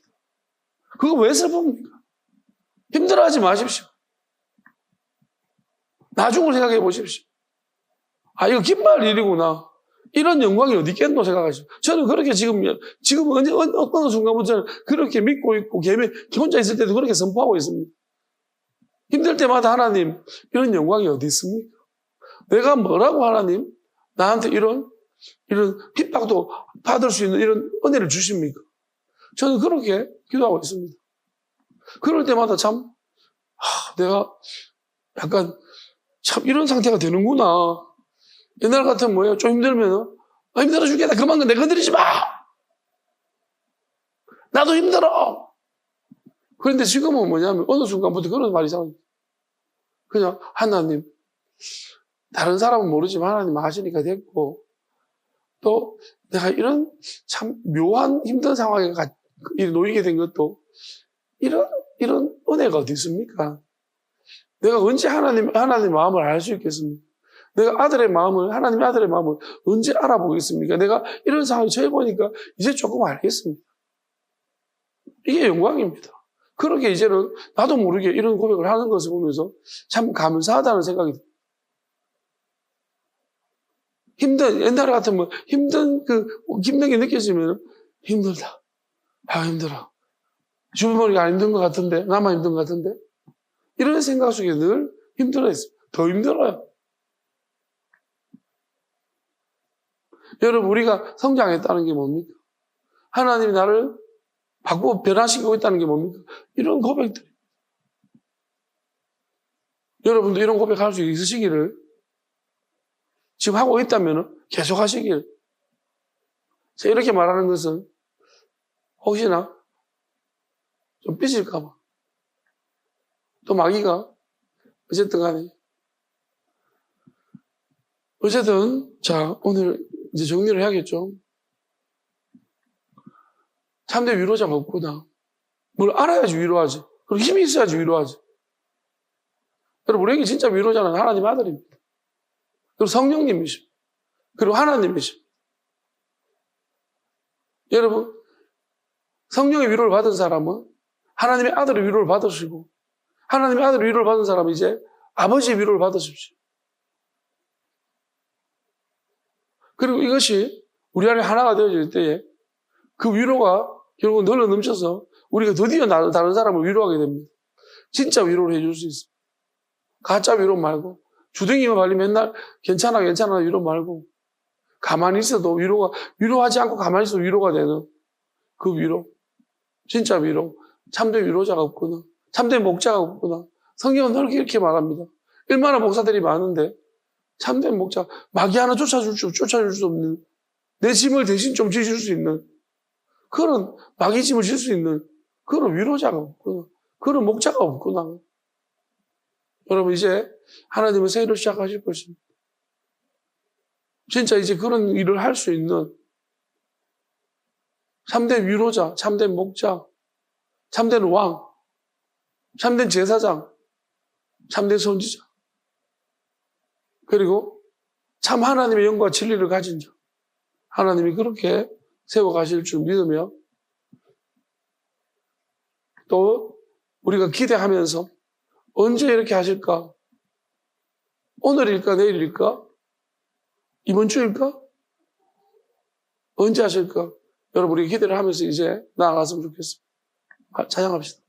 그거 왜 슬픕니까? 힘들어하지 마십시오. 나중을 생각해 보십시오. 아, 이거 기뻐할 일이구나. 이런 영광이 어디 있겠노 생각하시죠. 저는 그렇게 지금 어느 순간부터는 그렇게 믿고 있고 혼자 있을 때도 그렇게 선포하고 있습니다. 힘들 때마다 하나님, 이런 영광이 어디 있습니까? 내가 뭐라고 하나님 나한테 이런 핍박도 받을 수 있는 이런 은혜를 주십니까? 저는 그렇게 기도하고 있습니다. 그럴 때마다 참 내가 약간 참 이런 상태가 되는구나. 옛날 같으면 뭐예요? 좀 힘들면 힘들어 죽겠다. 그만 내 건드리지 마. 나도 힘들어. 그런데 지금은 뭐냐면 어느 순간부터 그런 말이 나와요. 그냥 하나님, 다른 사람은 모르지만 하나님 하시니까 됐고, 또 내가 이런 참 묘한 힘든 상황에 놓이게 된 것도 이런 은혜가 어디 있습니까? 내가 언제 하나님 마음을 알 수 있겠습니까? 내가 하나님의 아들의 마음을 언제 알아보겠습니까? 내가 이런 상황에 처해보니까 이제 조금 알겠습니다. 이게 영광입니다. 그렇게 이제는 나도 모르게 이런 고백을 하는 것을 보면서 참 감사하다는 생각이 듭니다. 옛날 같으면 힘든 게 느껴지면 힘들다. 힘들어. 주변이 안 힘든 것 같은데, 나만 힘든 것 같은데. 이런 생각 속에 늘 힘들어했어요. 더 힘들어요. 여러분, 우리가 성장했다는 게 뭡니까? 하나님이 나를 바꾸고 변화시키고 있다는 게 뭡니까? 이런 고백들. 여러분도 이런 고백할 수 있으시기를, 지금 하고 있다면 계속 하시길. 제가 이렇게 말하는 것은 혹시나 좀 삐질까봐. 또 마귀가 어쨌든 간에. 어쨌든, 자, 오늘 이제 정리를 해야겠죠. 참된 위로자가 없구나. 뭘 알아야지 위로하지. 그리고 힘이 있어야지 위로하지. 여러분, 우리에게 진짜 위로자는 하나님 아들입니다. 그리고 성령님이십니다. 그리고 하나님이십니다. 여러분, 성령의 위로를 받은 사람은 하나님의 아들의 위로를 받으시고, 하나님의 아들의 위로를 받은 사람은 이제 아버지의 위로를 받으십시오. 그리고 이것이 우리 안에 하나가 되어질 때에 그 위로가 결국은 늘어 넘쳐서 우리가 드디어 다른 사람을 위로하게 됩니다. 진짜 위로를 해줄 수 있습니다. 가짜 위로 말고, 주둥이가 말리 맨날 괜찮아 위로 말고, 가만히 있어도 위로하지 않고 가만히 있어도 위로가 되는 그 위로. 진짜 위로. 참된 위로자가 없구나. 참된 목자가 없구나. 성경은 늘 이렇게 말합니다. 얼마나 목사들이 많은데, 참된 목자, 마귀 하나 쫓아줄 수 없는, 내 짐을 대신 좀 지실 수 있는, 그런 마귀 짐을 질 수 있는 그런 위로자가 없구나. 그런 목자가 없구나. 여러분, 이제 하나님은 새 일을 시작하실 것입니다. 진짜 이제 그런 일을 할 수 있는 참된 위로자, 참된 목자, 참된 왕, 참된 제사장, 참된 선지자, 그리고 참 하나님의 영과 진리를 가진 자, 하나님이 그렇게 세워가실 줄 믿으며 또 우리가 기대하면서 언제 이렇게 하실까? 오늘일까? 내일일까? 이번 주일까? 언제 하실까? 여러분, 우리 기대를 하면서 이제 나아갔으면 좋겠습니다. 찬양합시다.